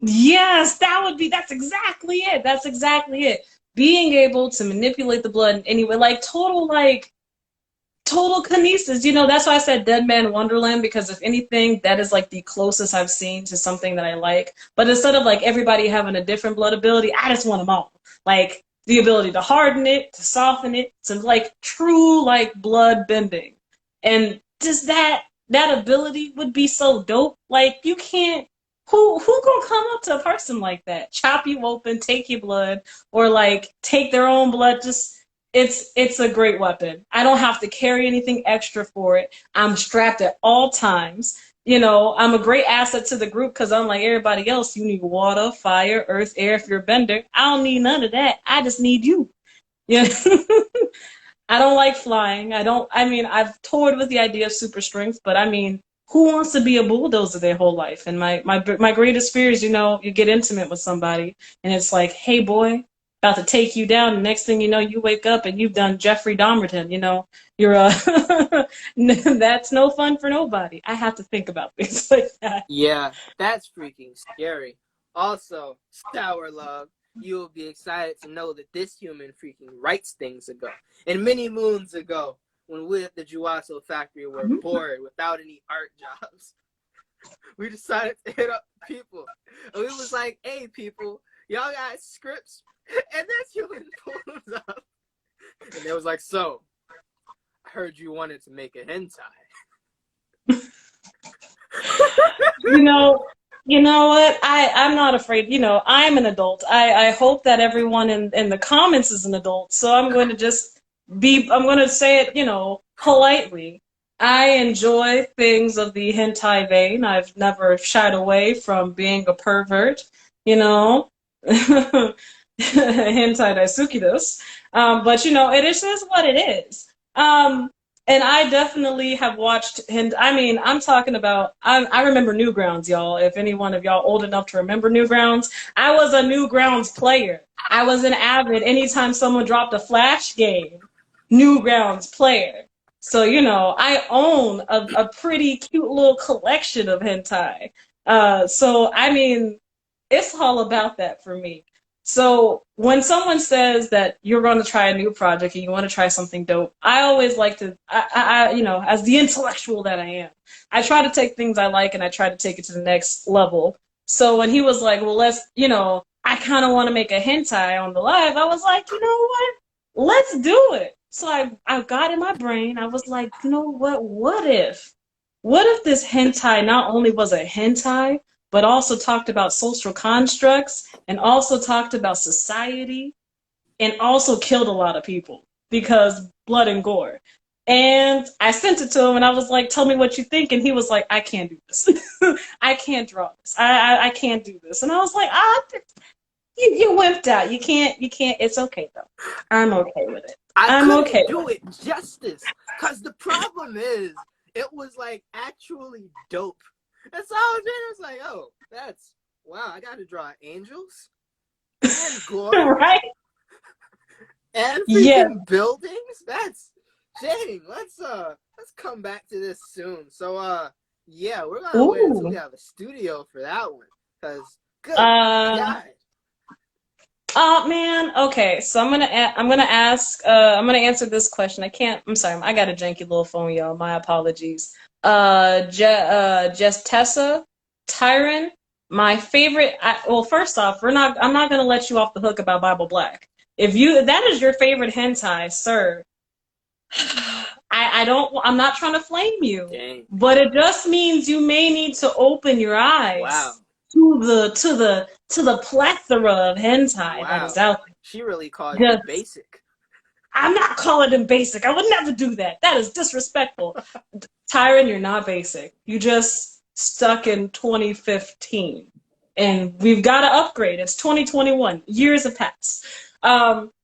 Speaker 2: Yes, that's exactly it. That's exactly it. Being able to manipulate the blood in any way, like total kinesis. That's why I said Dead Man Wonderland, because if anything, that is like the closest I've seen to something that I like. But instead of like everybody having a different blood ability, I just want them all. Like the ability to harden it, to soften it, to like true like blood bending. And just that ability would be so dope. Like you can't, who gonna come up to a person like that, chop you open, take your blood, or like take their own blood? Just it's a great weapon. I don't have to carry anything extra for it. I'm strapped at all times. I'm a great asset to the group, because unlike everybody else, you need water, fire, earth, air if you're a bender. I don't need none of that. I just need you. Yeah. I don't like flying. I've toyed with the idea of super strength, but who wants to be a bulldozer their whole life? And my greatest fear is, you get intimate with somebody and it's like, hey boy, about to take you down. The next thing you know, you wake up and you've done Jeffrey Dahmerton. You're that's no fun for nobody. I have to think about things like that.
Speaker 1: Yeah, that's freaking scary. Also, Sour Love, you will be excited to know that this human freaking writes things ago. And many moons ago, when we at the Juaso factory were bored without any art jobs, we decided to hit up people. And we was like, hey, people, y'all got scripts? And then human pulled up. And they was like, so, I heard you wanted to make a hentai.
Speaker 2: You know what? I'm not afraid. I'm an adult. I hope that everyone in the comments is an adult. So I'm going to say it, politely. I enjoy things of the hentai vein. I've never shied away from being a pervert, hentai daisuki desu. But it is just what it is. And I definitely have watched him. I mean, I'm talking about, I remember Newgrounds, y'all. If any one of y'all old enough to remember Newgrounds, I was a Newgrounds player. I was an avid, anytime someone dropped a Flash game, Newgrounds player. So, I own a pretty cute little collection of hentai. So, I mean, it's all about that for me. So when someone says that you're going to try a new project and you want to try something dope, I always like to, as the intellectual that I am, I try to take things I like and I try to take it to the next level. So when he was like, well, let's, I kind of want to make a hentai on the live, I was like, you know what? Let's do it. So I got in my brain, I was like, you know what if this hentai not only was a hentai, but also talked about social constructs and also talked about society and also killed a lot of people because blood and gore. And I sent it to him and I was like, tell me what you think. And he was like, I can't do this. I can't draw this. I can't do this. And I was like, you wimped out. You can't, it's okay though. I'm okay with it. I'm okay.
Speaker 1: Do it justice. Cause the problem is, it was like actually dope. And so I was like, oh, wow, I got to draw angels and gore.
Speaker 2: Right?
Speaker 1: And freaking buildings? Dang, let's come back to this soon. So, we're going to wait until we have a studio for that one. Because, good God.
Speaker 2: Oh man, okay. So I'm gonna answer this question. I'm sorry, I got a janky little phone, y'all. My apologies. Just Tessa, Tyron, my favorite. Well, first off, I'm not gonna let you off the hook about Bible Black. If that is your favorite hentai, sir, I'm not trying to flame you.
Speaker 1: Dang.
Speaker 2: But it just means you may need to open your eyes.
Speaker 1: Wow.
Speaker 2: To the plethora of hentai that is out there.
Speaker 1: She really called it basic.
Speaker 2: I'm not calling him basic. I would never do that. That is disrespectful. Tyron, you're not basic. You just stuck in 2015. And we've got to upgrade. It's 2021. Years have passed.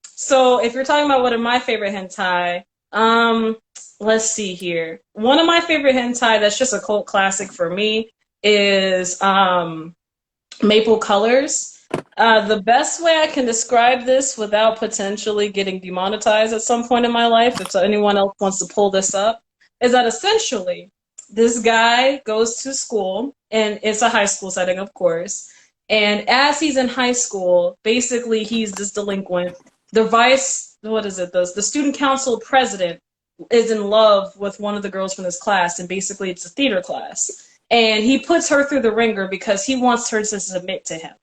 Speaker 2: So if you're talking about what are my favorite hentai, let's see here. One of my favorite hentai that's just a cult classic for me is Maple Colors. The best way I can describe this without potentially getting demonetized at some point in my life, if anyone else wants to pull this up, is that essentially this guy goes to school, and it's a high school setting, of course, and as he's in high school, basically he's this delinquent. The student council president is in love with one of the girls from this class, and basically it's a theater class. And he puts her through the ringer because he wants her to submit to him.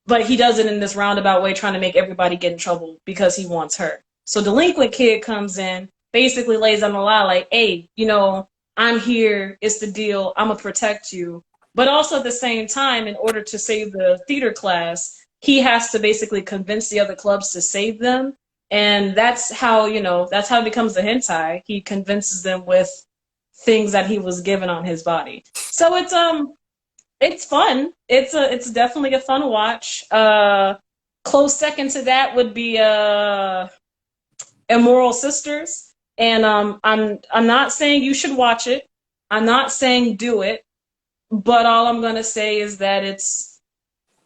Speaker 2: But he does it in this roundabout way, trying to make everybody get in trouble because he wants her. So delinquent kid comes in, basically lays on the lie like, hey, I'm here, it's the deal, I'm going to protect you. But also at the same time, in order to save the theater class, he has to basically convince the other clubs to save them. And that's how it becomes the hentai. He convinces them with things that he was given on his body. So it's fun. It's definitely a fun watch. Close second to that would be Immoral Sisters. And I'm not saying you should watch it. I'm not saying do it. But all I'm gonna say is that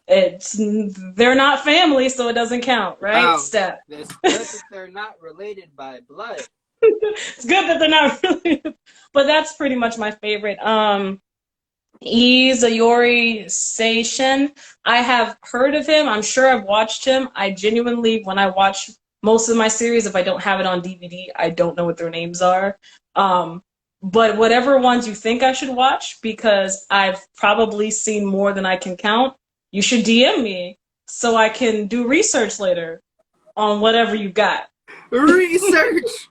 Speaker 2: they're not family, so it doesn't count, right?
Speaker 1: Wow.
Speaker 2: Step.
Speaker 1: It's good that they're not related by blood.
Speaker 2: It's good that they're not related. But that's pretty much my favorite. Izayori Seishin. I have heard of him. I'm sure I've watched him. I genuinely, when I watch most of my series, if I don't have it on DVD, I don't know what their names are. But whatever ones you think I should watch, because I've probably seen more than I can count, you should DM me so I can do research later on whatever you got.
Speaker 1: Research!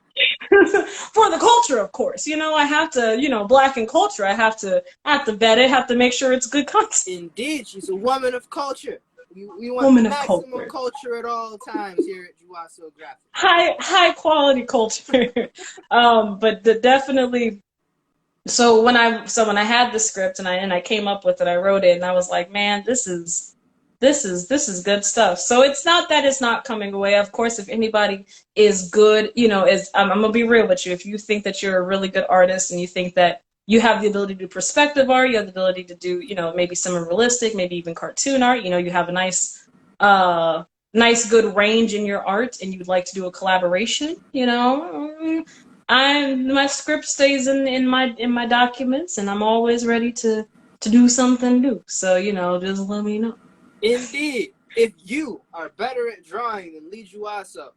Speaker 2: For the culture, of course. I have to, blacken culture. I have to vet it, have to make sure it's good content.
Speaker 1: Indeed, she's a woman of culture. We want
Speaker 2: Woman of
Speaker 1: maximum culture at all times here at Juaso Graphics.
Speaker 2: High quality culture. But definitely. So when I had the script and I came up with it, I wrote it, and I was like, man, this is good stuff. So it's not that it's not coming away. Of course, if anybody is good, I'm gonna be real with you. If you think that you're a really good artist and you think that you have the ability to do perspective art, you have the ability to do, maybe some realistic, maybe even cartoon art, you have a nice good range in your art, and you'd like to do a collaboration, my script stays in my documents, and I'm always ready to do something new. So, just let me know.
Speaker 1: Indeed. If you are better at drawing than Lee Juaso,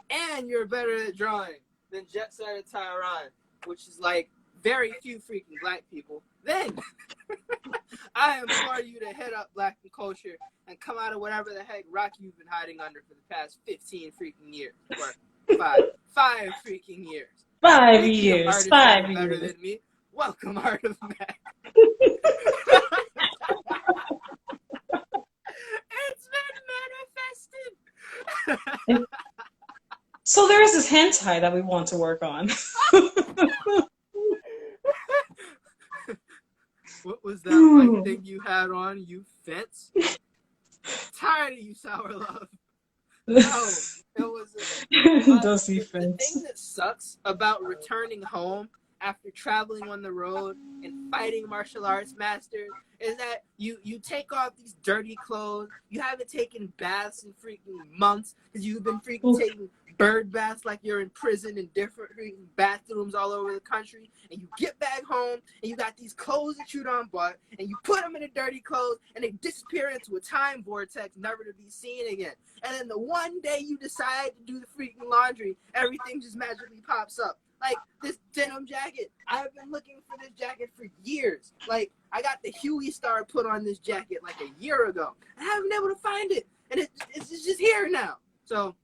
Speaker 1: and you're better at drawing than Jet Setter Tyron, which is like very few freaking black people, then I implore you to hit up BlaquenKulture and come out of whatever the heck rock you've been hiding under for the past 15 freaking years. Or five freaking years.
Speaker 2: 5 years. 5 years.
Speaker 1: Better than me. Welcome, Art of Mac. It's been manifested.
Speaker 2: So there is this hentai that we want to work on.
Speaker 1: What was that one thing you had on, you fence? Tired of you, Sour Love. No, it was
Speaker 2: Dusty
Speaker 1: the
Speaker 2: fence.
Speaker 1: thing that sucks about returning home after traveling on the road and fighting martial arts masters is that you take off these dirty clothes. You haven't taken baths in freaking months because you've been freaking taking bird baths like you're in prison in different freaking bathrooms all over the country. And you get back home and you got these clothes that you done bought, and you put them in the dirty clothes and they disappear into a time vortex, never to be seen again. And then the one day you decide to do the freaking laundry, everything just magically pops up. Like this denim jacket. I've been looking for this jacket for years. Like I got the Huey star put on this jacket like a year ago. I haven't been able to find it. And it's just here now. So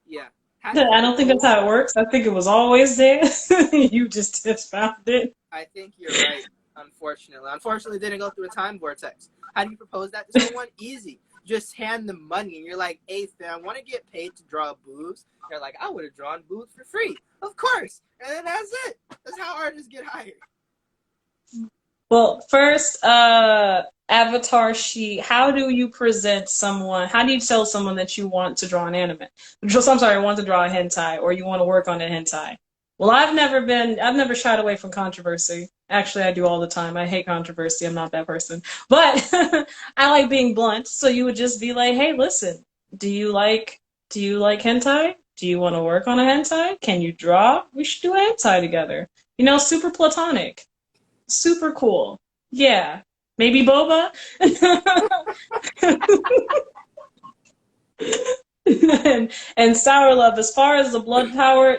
Speaker 1: yeah.
Speaker 2: I don't think that's how it works. I think it was always there. You just found it.
Speaker 1: I think you're right, unfortunately. Unfortunately, it didn't go through a time vortex. How do you propose that to someone? Easy. Just hand them money, and you're like, hey, fam, want to get paid to draw boobs? They're like, I would have drawn boobs for free. Of course. And then that's it. That's how artists get hired.
Speaker 2: Well, first, avatar sheet. How do you present someone? How do you tell someone that you want to draw an anime? I'm sorry, want to draw a hentai, or you want to work on a hentai? Well, I've never shied away from controversy. Actually, I do all the time. I hate controversy. I'm not that person. But I like being blunt. So you would just be like, hey, listen, do you like hentai? Do you want to work on a hentai? Can you draw? We should do a hentai together. Super platonic. Super cool. Yeah. Maybe boba? and Sour Love, as far as the blood power,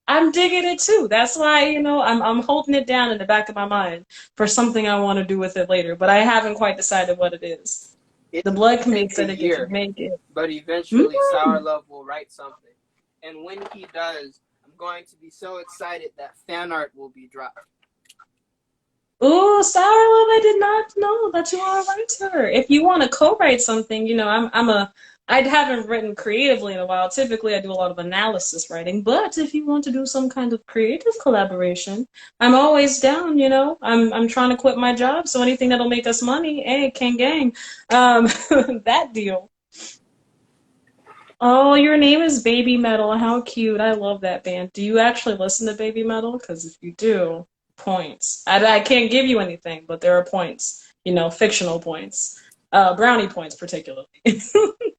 Speaker 2: I'm digging it too. That's why, I'm holding it down in the back of my mind for something I want to do with it later, but I haven't quite decided what it is. The blood can be acidic if you make it.
Speaker 1: But eventually Sour Love will write something. And when he does, I'm going to be so excited that fan art will be dropped.
Speaker 2: Ooh, Sour Love, I did not know that you are a writer. If you want to co-write something, I haven't written creatively in a while. Typically, I do a lot of analysis writing. But if you want to do some kind of creative collaboration, I'm always down, I'm trying to quit my job, so anything that'll make us money, hey, King Gang, that deal. Oh, your name is Baby Metal. How cute. I love that band. Do you actually listen to Baby Metal? Because if you do, points. I can't give you anything, but there are points, fictional points. Brownie points, particularly.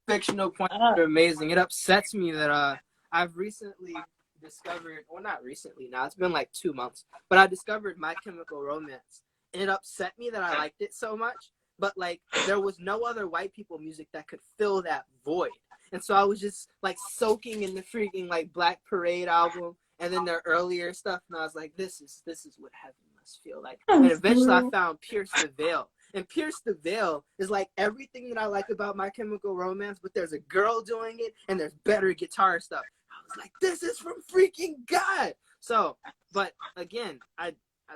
Speaker 1: Fictional points are amazing. It upsets me that I've recently discovered, well, not recently now, it's been like 2 months, but I discovered My Chemical Romance. And it upset me that I liked it so much, but like there was no other white people music that could fill that void. And so I was just like soaking in the freaking like Black Parade album and then their earlier stuff, and I was like, this is what heaven must feel like. And eventually I found Pierce the Veil. And Pierce the Veil is like everything that I like about My Chemical Romance, but there's a girl doing it and there's better guitar stuff. I was like, this is from freaking God. So, but again,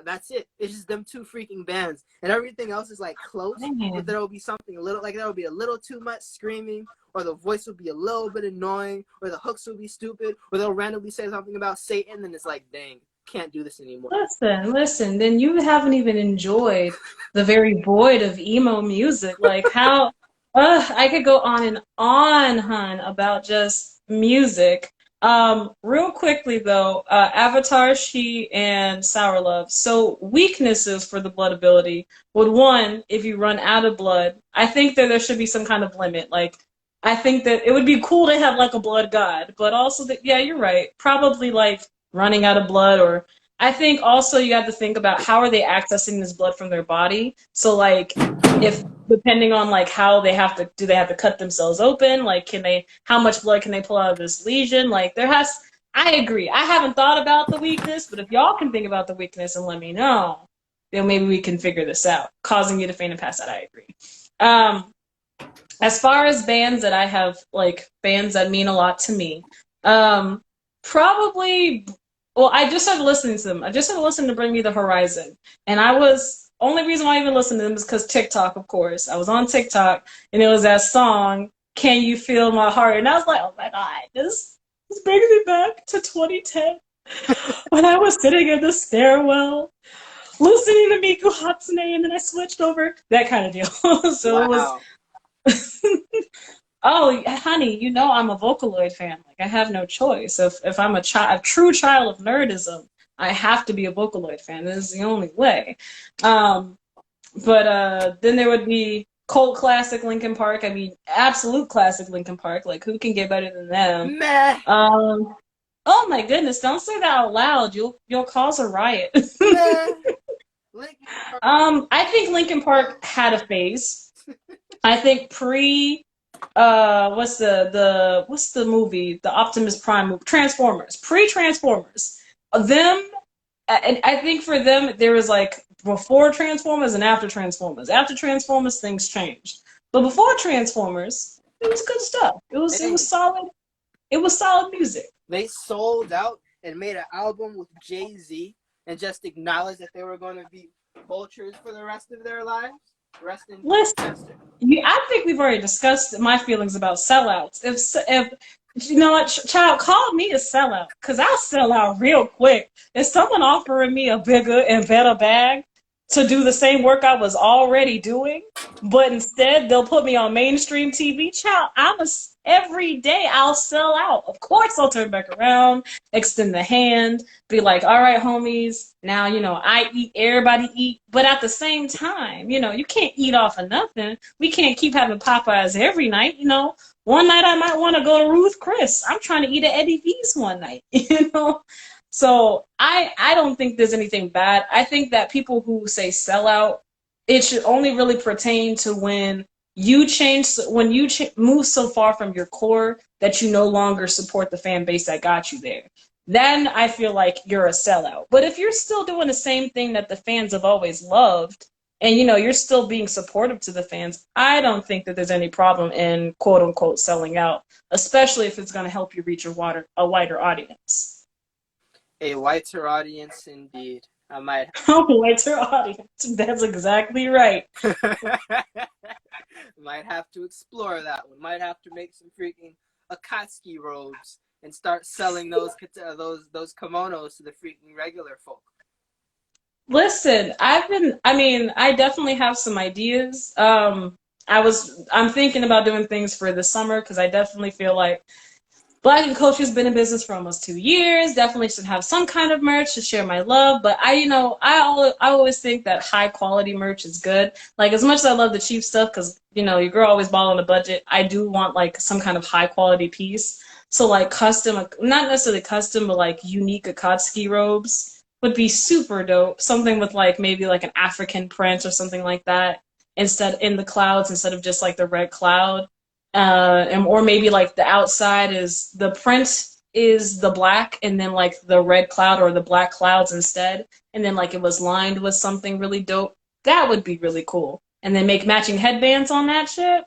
Speaker 1: that's it. It's just them two freaking bands, and everything else is like close. But there will be something a little, like there will be a little too much screaming, or the voice will be a little bit annoying, or the hooks will be stupid, or they'll randomly say something about Satan, and it's like, dang, can't do this anymore.
Speaker 2: Listen. Then you haven't even enjoyed the very void of emo music. Like how I could go on and on, hun, about just music. Real quickly though, Avatar, She, and Sour Love. So weaknesses for the blood ability would, one, if you run out of blood, I think that there should be some kind of limit. Like, I think that it would be cool to have like a blood god, but also that, yeah, you're right. Probably like running out of blood, or I think also you have to think about how are they accessing this blood from their body. So like, if depending on like how they have to, do they have to cut themselves open? Like, how much blood can they pull out of this lesion? Like I agree. I haven't thought about the weakness, but if y'all can think about the weakness and let me know, then maybe we can figure this out. Causing you to faint and pass out, I agree. As far as bands that I have, like bands that mean a lot to me, probably, well, I just started listening to them. I just started listening to Bring Me the Horizon. And only reason why I even listened to them is because TikTok, of course. I was on TikTok, and it was that song, Can You Feel My Heart? And I was like, oh my God, this brings me back to 2010 when I was sitting in the stairwell listening to Miku Hatsune, and then I switched over, that kind of deal. So wow. It was... Oh, honey, you know I'm a Vocaloid fan. Like, I have no choice. If I'm a true child of nerdism, I have to be a Vocaloid fan. This is the only way. But then there would be cult classic Linkin Park. I mean, absolute classic Linkin Park. Like, who can get better than them?
Speaker 1: Meh.
Speaker 2: Oh my goodness! Don't say that out loud. You'll cause a riot. I think Linkin Park had a phase. I think what's the movie? The Optimus Prime movie, Transformers, pre-Transformers. Them, and I think for them there was like before Transformers and after Transformers. After Transformers, things changed, but before Transformers, it was good stuff. It was solid. It was solid music.
Speaker 1: They sold out and made an album with Jay-Z and just acknowledged that they were going to be vultures for the rest of their lives.
Speaker 2: Listen, I think we've already discussed my feelings about sellouts. If you know what, child, call me a sellout, because I'll sell out real quick. If someone offering me a bigger and better bag to do the same work I was already doing, but instead they'll put me on mainstream TV, child, every day I'll sell out. Of course I'll turn back around, extend the hand, be like, all right, homies, now, I eat, everybody eat. But at the same time, you can't eat off of nothing. We can't keep having Popeyes every night, One night I might want to go to Ruth Chris. I'm trying to eat at Eddie V's one night, So I don't think there's anything bad. I think that people who say sellout, it should only really pertain to when you move so far from your core that you no longer support the fan base that got you there. Then I feel like you're a sellout. But if you're still doing the same thing that the fans have always loved, and you're still being supportive to the fans, I don't think that there's any problem in quote unquote selling out, especially if it's going to help you reach a wider audience.
Speaker 1: A wider audience, indeed. I might.
Speaker 2: A wider audience. That's exactly right.
Speaker 1: Might have to explore that one. Might have to make some freaking Akatsuki robes and start selling those kimonos to the freaking regular folk.
Speaker 2: Listen, I definitely have some ideas. I'm thinking about doing things for the summer because I definitely feel like BlaquenKulture has been in business for almost 2 years. Definitely should have some kind of merch to share my love. But I always think that high quality merch is good. Like, as much as I love the cheap stuff, because your girl always ball on a budget, I do want like some kind of high quality piece. So like custom, not necessarily custom, but like unique Akatsuki robes would be super dope. Something with like maybe like an African print or something like that in the clouds instead of just like the red cloud. and or maybe like the outside is the print is the black and then like the red cloud or the black clouds instead, and then like it was lined with something really dope. That would be really cool. And then make matching headbands on that shit.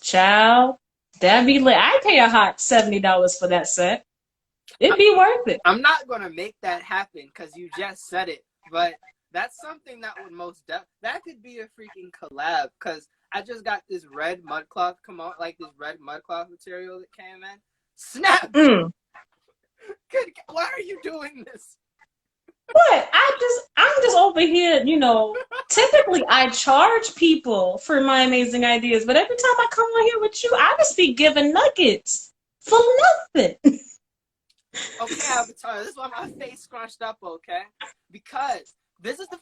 Speaker 2: Ciao. That'd be lit. I'd pay a hot $70 for that set. It'd be worth it.
Speaker 1: I'm not gonna make that happen because you just said it, but that's something that would that could be a freaking collab. Because I just got this red mudcloth like this red mudcloth material that came in. Snap!
Speaker 2: Mm.
Speaker 1: Why are you doing this?
Speaker 2: What? I'm just over here, you know. Typically, I charge people for my amazing ideas, but every time I come on here with you, I just be giving nuggets for nothing.
Speaker 1: Okay, Avatar, this is why my face scrunched up, okay? Because this is the...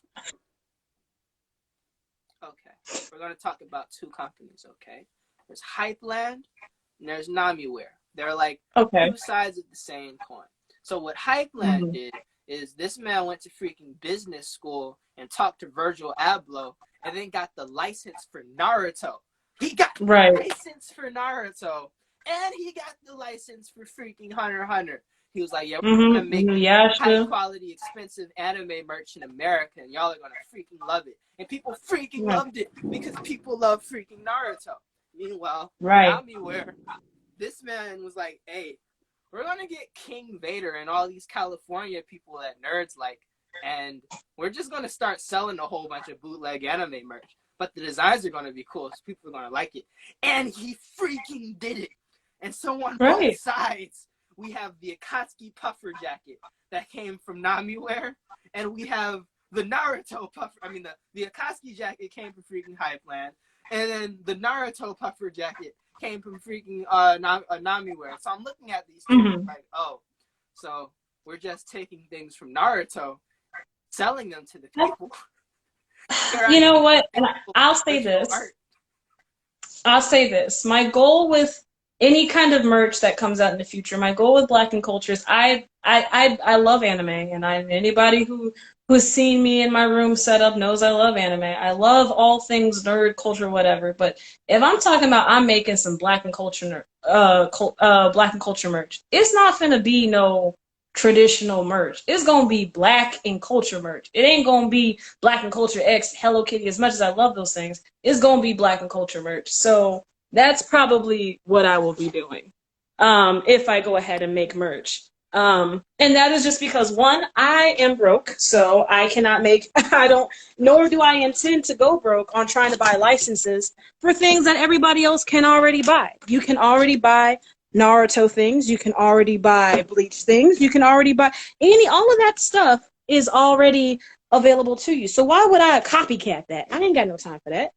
Speaker 1: Okay, we're going to talk about two companies, okay? There's Hypeland and there's Namiware. They're like two sides of the same coin. So what Hypeland did is this man went to freaking business school and talked to Virgil Abloh and then got the license for Naruto. He got the license for Naruto and he got the license for freaking Hunter x Hunter. He was like, yeah, we're going to make high quality, expensive anime merch in America and y'all are going to freaking love it. And people freaking loved it because people love freaking Naruto. Meanwhile, Namiware, this man was like, hey, we're going to get King Vader and all these California people that nerds like, and we're just going to start selling a whole bunch of bootleg anime merch. But the designs are going to be cool, so people are going to like it. And he freaking did it. And so on both sides, we have the Akatsuki puffer jacket that came from Namiware, and we have the Naruto puffer. I mean, the Akatsuki jacket came from freaking Hypeland, and then the Naruto puffer jacket came from freaking Namiware. So I'm looking at these things like, oh, so we're just taking things from Naruto, selling them to the people.
Speaker 2: You know what? And I'll say this. I'll say this. My goal with any kind of merch that comes out in the future, my goal with BlaquenKulture is I love anime, and anybody who's seen me in my room set up knows I love anime. I love all things nerd culture, whatever. But if I'm talking about I'm making some BlaquenKulture BlaquenKulture merch, it's not gonna be no traditional merch. It's gonna be BlaquenKulture merch. It ain't gonna be BlaquenKulture X Hello Kitty. As much as I love those things, it's gonna be BlaquenKulture merch. So that's probably what I will be doing if I go ahead and make merch. And that is just because, one, I am broke, so I cannot make, nor do I intend to go broke on trying to buy licenses for things that everybody else can already buy. You can already buy Naruto things, you can already buy Bleach things, you can already buy all of that stuff is already available to you. So why would I copycat that? I ain't got no time for that.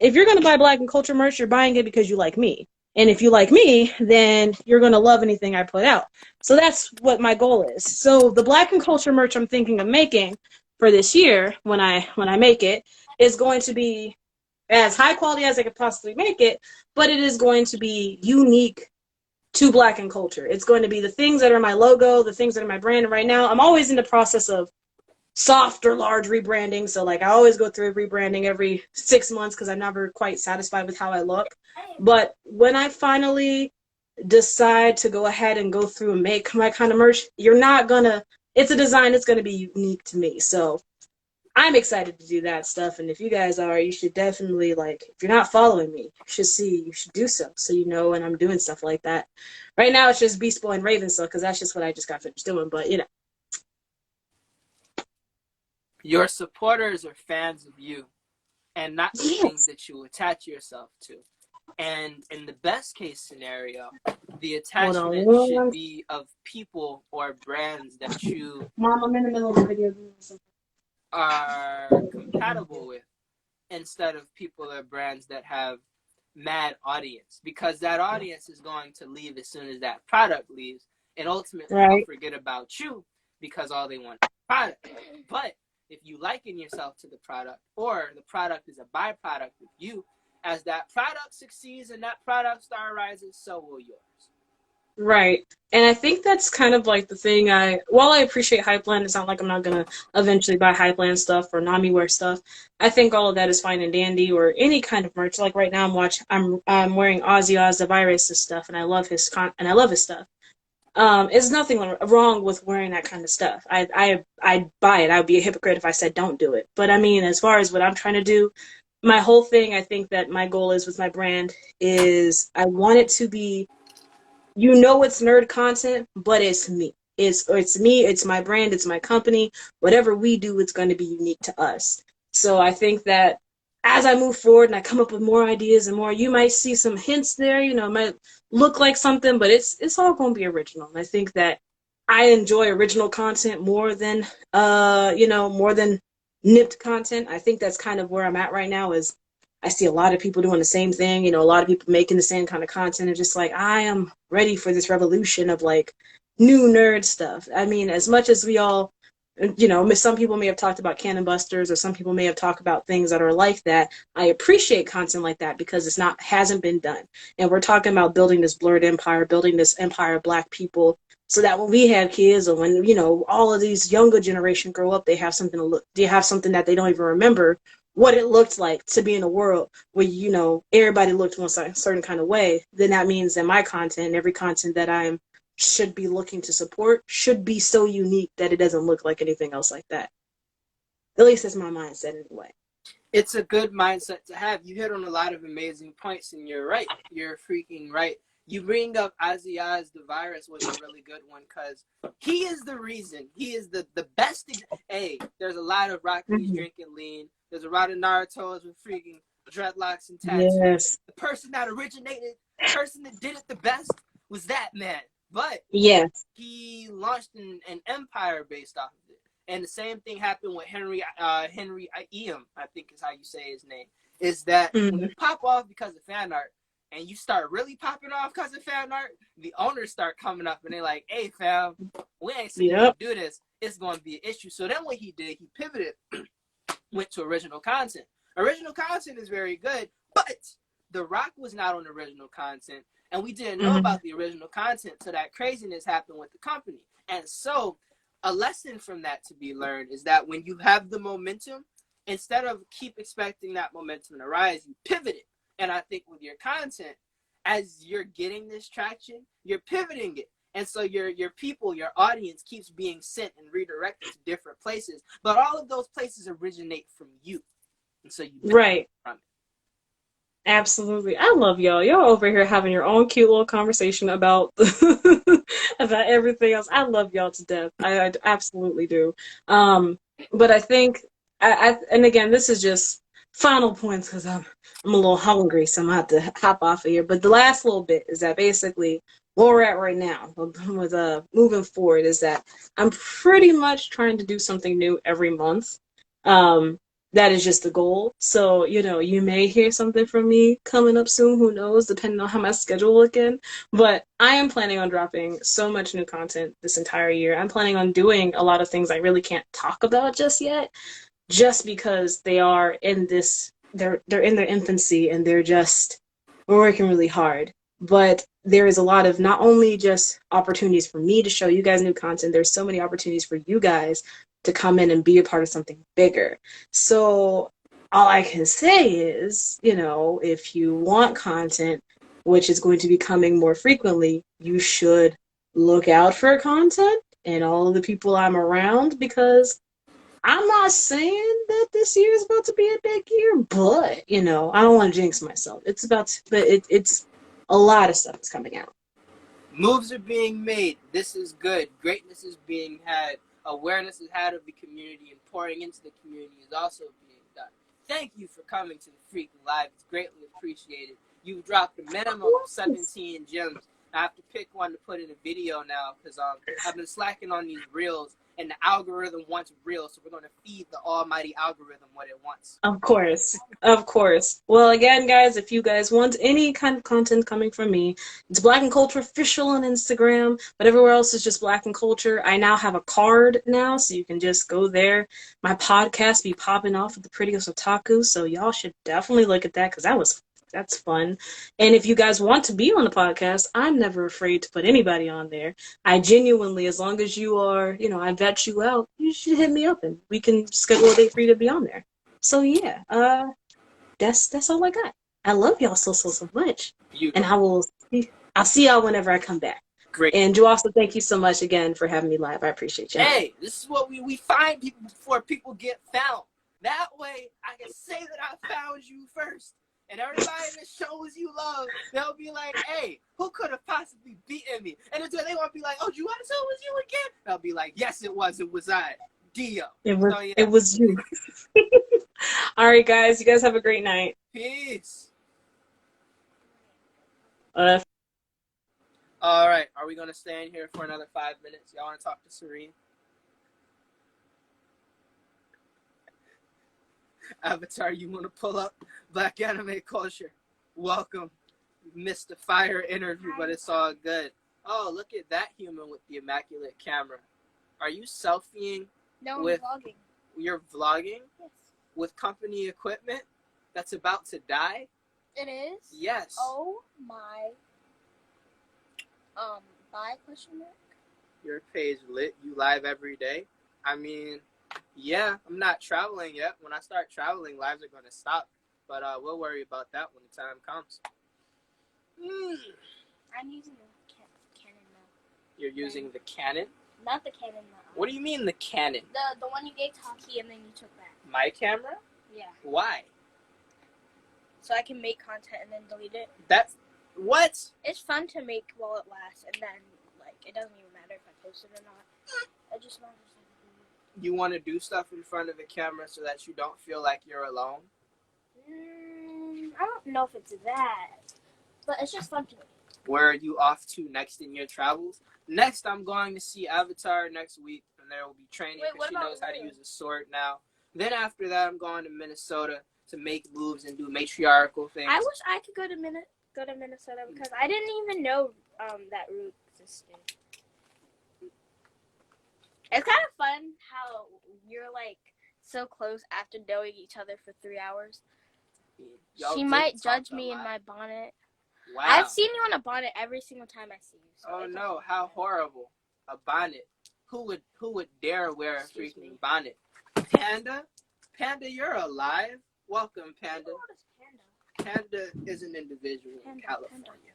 Speaker 2: If you're going to buy BlaquenKulture merch, you're buying it because you like me. And if you like me, then you're going to love anything I put out. So that's what my goal is. So the BlaquenKulture merch I'm thinking of making for this year, when I make it, is going to be as high quality as I could possibly make it, but it is going to be unique to BlaquenKulture. It's going to be the things that are my logo, the things that are my brand. And right now, I'm always in the process of soft or large rebranding. So like I always go through a rebranding every 6 months because I'm never quite satisfied with how I look. But when I finally decide to go ahead and go through and make my kind of merch, it's a design that's going to be unique to me. So I'm excited to do that stuff. And if you guys are, you should definitely, like, if you're not following me, you should do so you know when I'm doing stuff like that. Right now it's just Beast Boy and Raven stuff because that's just what I just got finished doing. But you know.
Speaker 1: Your supporters are fans of you and not the things that you attach yourself to. And in the best case scenario, the attachment should be of people or brands that you
Speaker 2: Mom, I'm in the middle of the video.
Speaker 1: are compatible with instead of people or brands that have mad audience, because that audience is going to leave as soon as that product leaves, and ultimately they'll forget about you because all they want is product. But if you liken yourself to the product, or the product is a byproduct of you, as that product succeeds and that product star rises, so will yours.
Speaker 2: Right. And I think that's kind of like the thing while I appreciate Hypeland, it's not like I'm not gonna eventually buy Hypeland stuff or Nami wear stuff. I think all of that is fine and dandy or any kind of merch. Like right now I'm wearing Ozzy Oz the Virus's stuff and I love his stuff. There's nothing wrong with wearing that kind of stuff. I'd buy it. I would be a hypocrite if I said don't do it. But I mean, as far as what I'm trying to do, my whole thing, I think that my goal is with my brand is I want it to be, it's nerd content, but it's me. It's me, it's my brand, it's my company. Whatever we do, it's going to be unique to us. So I think that as I move forward and I come up with more ideas and more, you might see some hints there, it might look like something, but it's all going to be original. And I think that I enjoy original content more than nipped content. I think that's kind of where I'm at right now is I see a lot of people doing the same thing, a lot of people making the same kind of content and just like, I am ready for this revolution of like new nerd stuff. I mean, as much as we all, some people may have talked about Cannon Busters or some people may have talked about things that are like that. I appreciate content like that because hasn't been done. And we're talking about building this blurred empire, building this empire of Black people so that when we have kids or when, all of these younger generation grow up, they have something that they don't even remember what it looked like to be in a world where, everybody looked one certain kind of way. Then that means that my content and every content that I'm should be looking to support should be so unique that it doesn't look like anything else like that. At least that's my mindset anyway.
Speaker 1: It's a good mindset to have. You hit on a lot of amazing points, and you're right. You're freaking right. You bring up Aziaz the Virus was a really good one because he is the reason. He is the best. Hey, there's a lot of Rockies drinking lean. There's a lot of Naruto's with freaking dreadlocks and tattoos.
Speaker 2: Yes.
Speaker 1: The person that originated, the person that did it the best was that man. But
Speaker 2: yes,
Speaker 1: he launched an empire based off of it. And the same thing happened with Henry Eam, I think is how you say his name, is that when you pop off because of fan art and you start really popping off because of fan art, the owners start coming up and they're like, hey, fam, we ain't seen you do this. It's going to be an issue. So then what he did, he pivoted, went to original content. Original content is very good, but The Rock was not on original content. And we didn't know about the original content till that craziness happened with the company. And so a lesson from that to be learned is that when you have the momentum, instead of keep expecting that momentum to rise, you pivot it. And I think with your content, as you're getting this traction, you're pivoting it. And so your people, your audience keeps being sent and redirected to different places. But all of those places originate from you. And so you benefit from it.
Speaker 2: Absolutely. I love y'all. Y'all over here having your own cute little conversation about about everything else. I love y'all to death. I absolutely do. But I think and again, this is just final points because I'm a little hungry, so I'm gonna have to hop off of here. But the last little bit is that basically where we're at right now with moving forward is that I'm pretty much trying to do something new every month. That is just the goal. So, you may hear something from me coming up soon. Who knows, depending on how my schedule looking. But I am planning on dropping so much new content this entire year. I'm planning on doing a lot of things I really can't talk about just yet, just because they are in they're in their infancy and we're working really hard. But there is a lot of not only just opportunities for me to show you guys new content, there's so many opportunities for you guys to come in and be a part of something bigger. So all I can say is, if you want content, which is going to be coming more frequently, you should look out for content and all of the people I'm around, because I'm not saying that this year is about to be a big year, but, I don't want to jinx myself. It's a lot of stuff is coming out.
Speaker 1: Moves are being made. This is good. Greatness is being had. Awareness is had of the community, and pouring into the community is also being done. Thank you for coming to the Freaking Live. It's greatly appreciated. You've dropped a minimum of 17 gems. I have to pick one to put in a video now because I've been slacking on these reels, and the algorithm wants reels, so we're going to feed the almighty algorithm what it wants.
Speaker 2: Of course. Well, again, guys, if you guys want any kind of content coming from me, it's BlaquenKulture Official on Instagram, but everywhere else is just BlaquenKulture. I now have a card now, so you can just go there. My podcast be popping off with the prettiest otaku, so y'all should definitely look at that because that was That's fun. And if you guys want to be on the podcast, I'm never afraid to put anybody on there. I genuinely, as long as you are, I vet you out, you should hit me up and we can schedule a date for you to be on there. So yeah, that's all I got. I love y'all so much. And I'll see y'all whenever I come back.
Speaker 1: Great.
Speaker 2: And Juaso, thank you so much again for having me live. I appreciate you.
Speaker 1: Hey, this is what we find people before people get found. That way, I can say that I found you first. And everybody that shows you love, they'll be like, hey, who could have possibly beaten me? And until they won't be like, oh, Juaso, was you again? They'll be like, yes, it was I. Dio.
Speaker 2: It was you. All right, guys. You guys have a great night.
Speaker 1: Peace.
Speaker 2: All
Speaker 1: right. Are we going to stay in here for another 5 minutes? Y'all want to talk to Serene? Avatar, you want to pull up Black Anime Culture? Welcome. You missed the fire interview, but it's all good. Oh, look at that human with the immaculate camera. Are you selfieing?
Speaker 3: No, I'm vlogging. You're
Speaker 1: vlogging?
Speaker 3: Yes.
Speaker 1: With company equipment that's about to die?
Speaker 3: It is?
Speaker 1: Yes.
Speaker 3: Oh my. Bye, question mark?
Speaker 1: Your page lit. You live every day? I mean, yeah, I'm not traveling yet. When I start traveling, lives are going to stop. But we'll worry about that when the time comes.
Speaker 3: I'm using the Canon now.
Speaker 1: You're using the Canon?
Speaker 3: Not the Canon now.
Speaker 1: What do you mean the Canon?
Speaker 3: The one you gave Taki and then you took back.
Speaker 1: My camera?
Speaker 3: Yeah.
Speaker 1: Why?
Speaker 3: So I can make content and then delete it.
Speaker 1: That's... What?
Speaker 3: It's fun to make while it lasts, and then, it doesn't even matter if I post it or not. I just want to...
Speaker 1: You want to do stuff in front of the camera so that you don't feel like you're alone?
Speaker 3: I don't know if it's that, but it's just fun to me.
Speaker 1: Where are you off to next in your travels? Next, I'm going to see Avatar next week, and there will be training because she knows how to use a sword now. Then after that, I'm going to Minnesota to make moves and do matriarchal things.
Speaker 3: I wish I could go to Minnesota because I didn't even know that route existed. It's kind of fun how you're so close after knowing each other for 3 hours. She might judge me in my bonnet.
Speaker 1: Wow.
Speaker 3: I've seen you in a bonnet every single time I see you. So
Speaker 1: oh no, how horrible. A bonnet. Who would dare wear a freaking bonnet? Panda? Panda, you're alive. Welcome, Panda. Panda is an individual in California.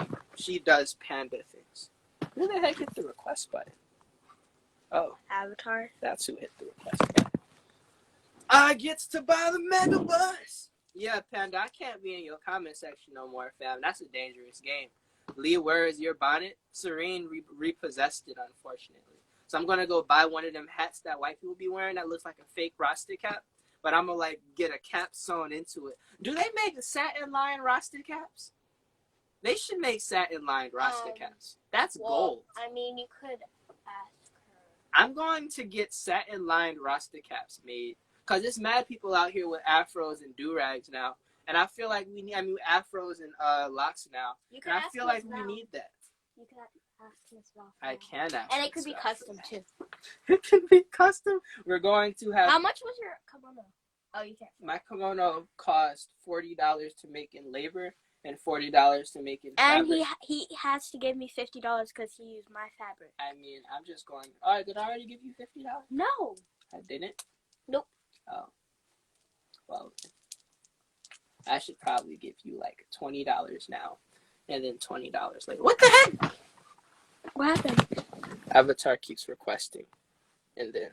Speaker 1: Okay. She does panda things. Who the heck hit the request button? Oh.
Speaker 3: Avatar.
Speaker 1: That's who hit the request button. I gets to buy the mega bus. Yeah, Panda, I can't be in your comment section no more, fam. That's a dangerous game. Lee, where is your bonnet? Serene repossessed it, unfortunately. So I'm going to go buy one of them hats that white people be wearing that looks like a fake Rasta cap. But I'm going to, get a cap sewn into it. Do they make satin-lined Rasta caps? They should make satin-lined Rasta caps. That's gold.
Speaker 3: I mean, you could ask her.
Speaker 1: I'm going to get satin-lined Rasta caps made. Because there's mad people out here with afros and do-rags now. And I feel like we need, afros and locks now.
Speaker 3: You can
Speaker 1: and I feel like we need that.
Speaker 3: You can ask Miss Ralph.
Speaker 1: I can ask.
Speaker 3: And it could be custom, too.
Speaker 1: It can be custom? We're going to have...
Speaker 3: How much was your kimono? Oh, you can't.
Speaker 1: My kimono cost $40 to make in labor and $40 to make in fabric.
Speaker 3: And he has to give me $50 because he used my fabric.
Speaker 1: I mean, I'm just going... All right, did I already give you $50?
Speaker 3: No.
Speaker 1: I didn't?
Speaker 3: Nope.
Speaker 1: Oh. Well, I should probably give you $20 now and then $20 later. What the heck?
Speaker 3: What happened?
Speaker 1: Avatar keeps requesting and then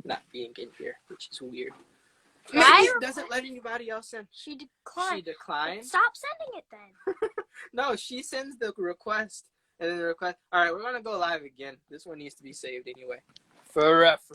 Speaker 1: not being in here, which is weird. She doesn't let anybody else in.
Speaker 3: She declined.
Speaker 1: She declined?
Speaker 3: Stop sending it then.
Speaker 1: No, she sends the request and then the request. All right, we're going to go live again. This one needs to be saved anyway. For reference.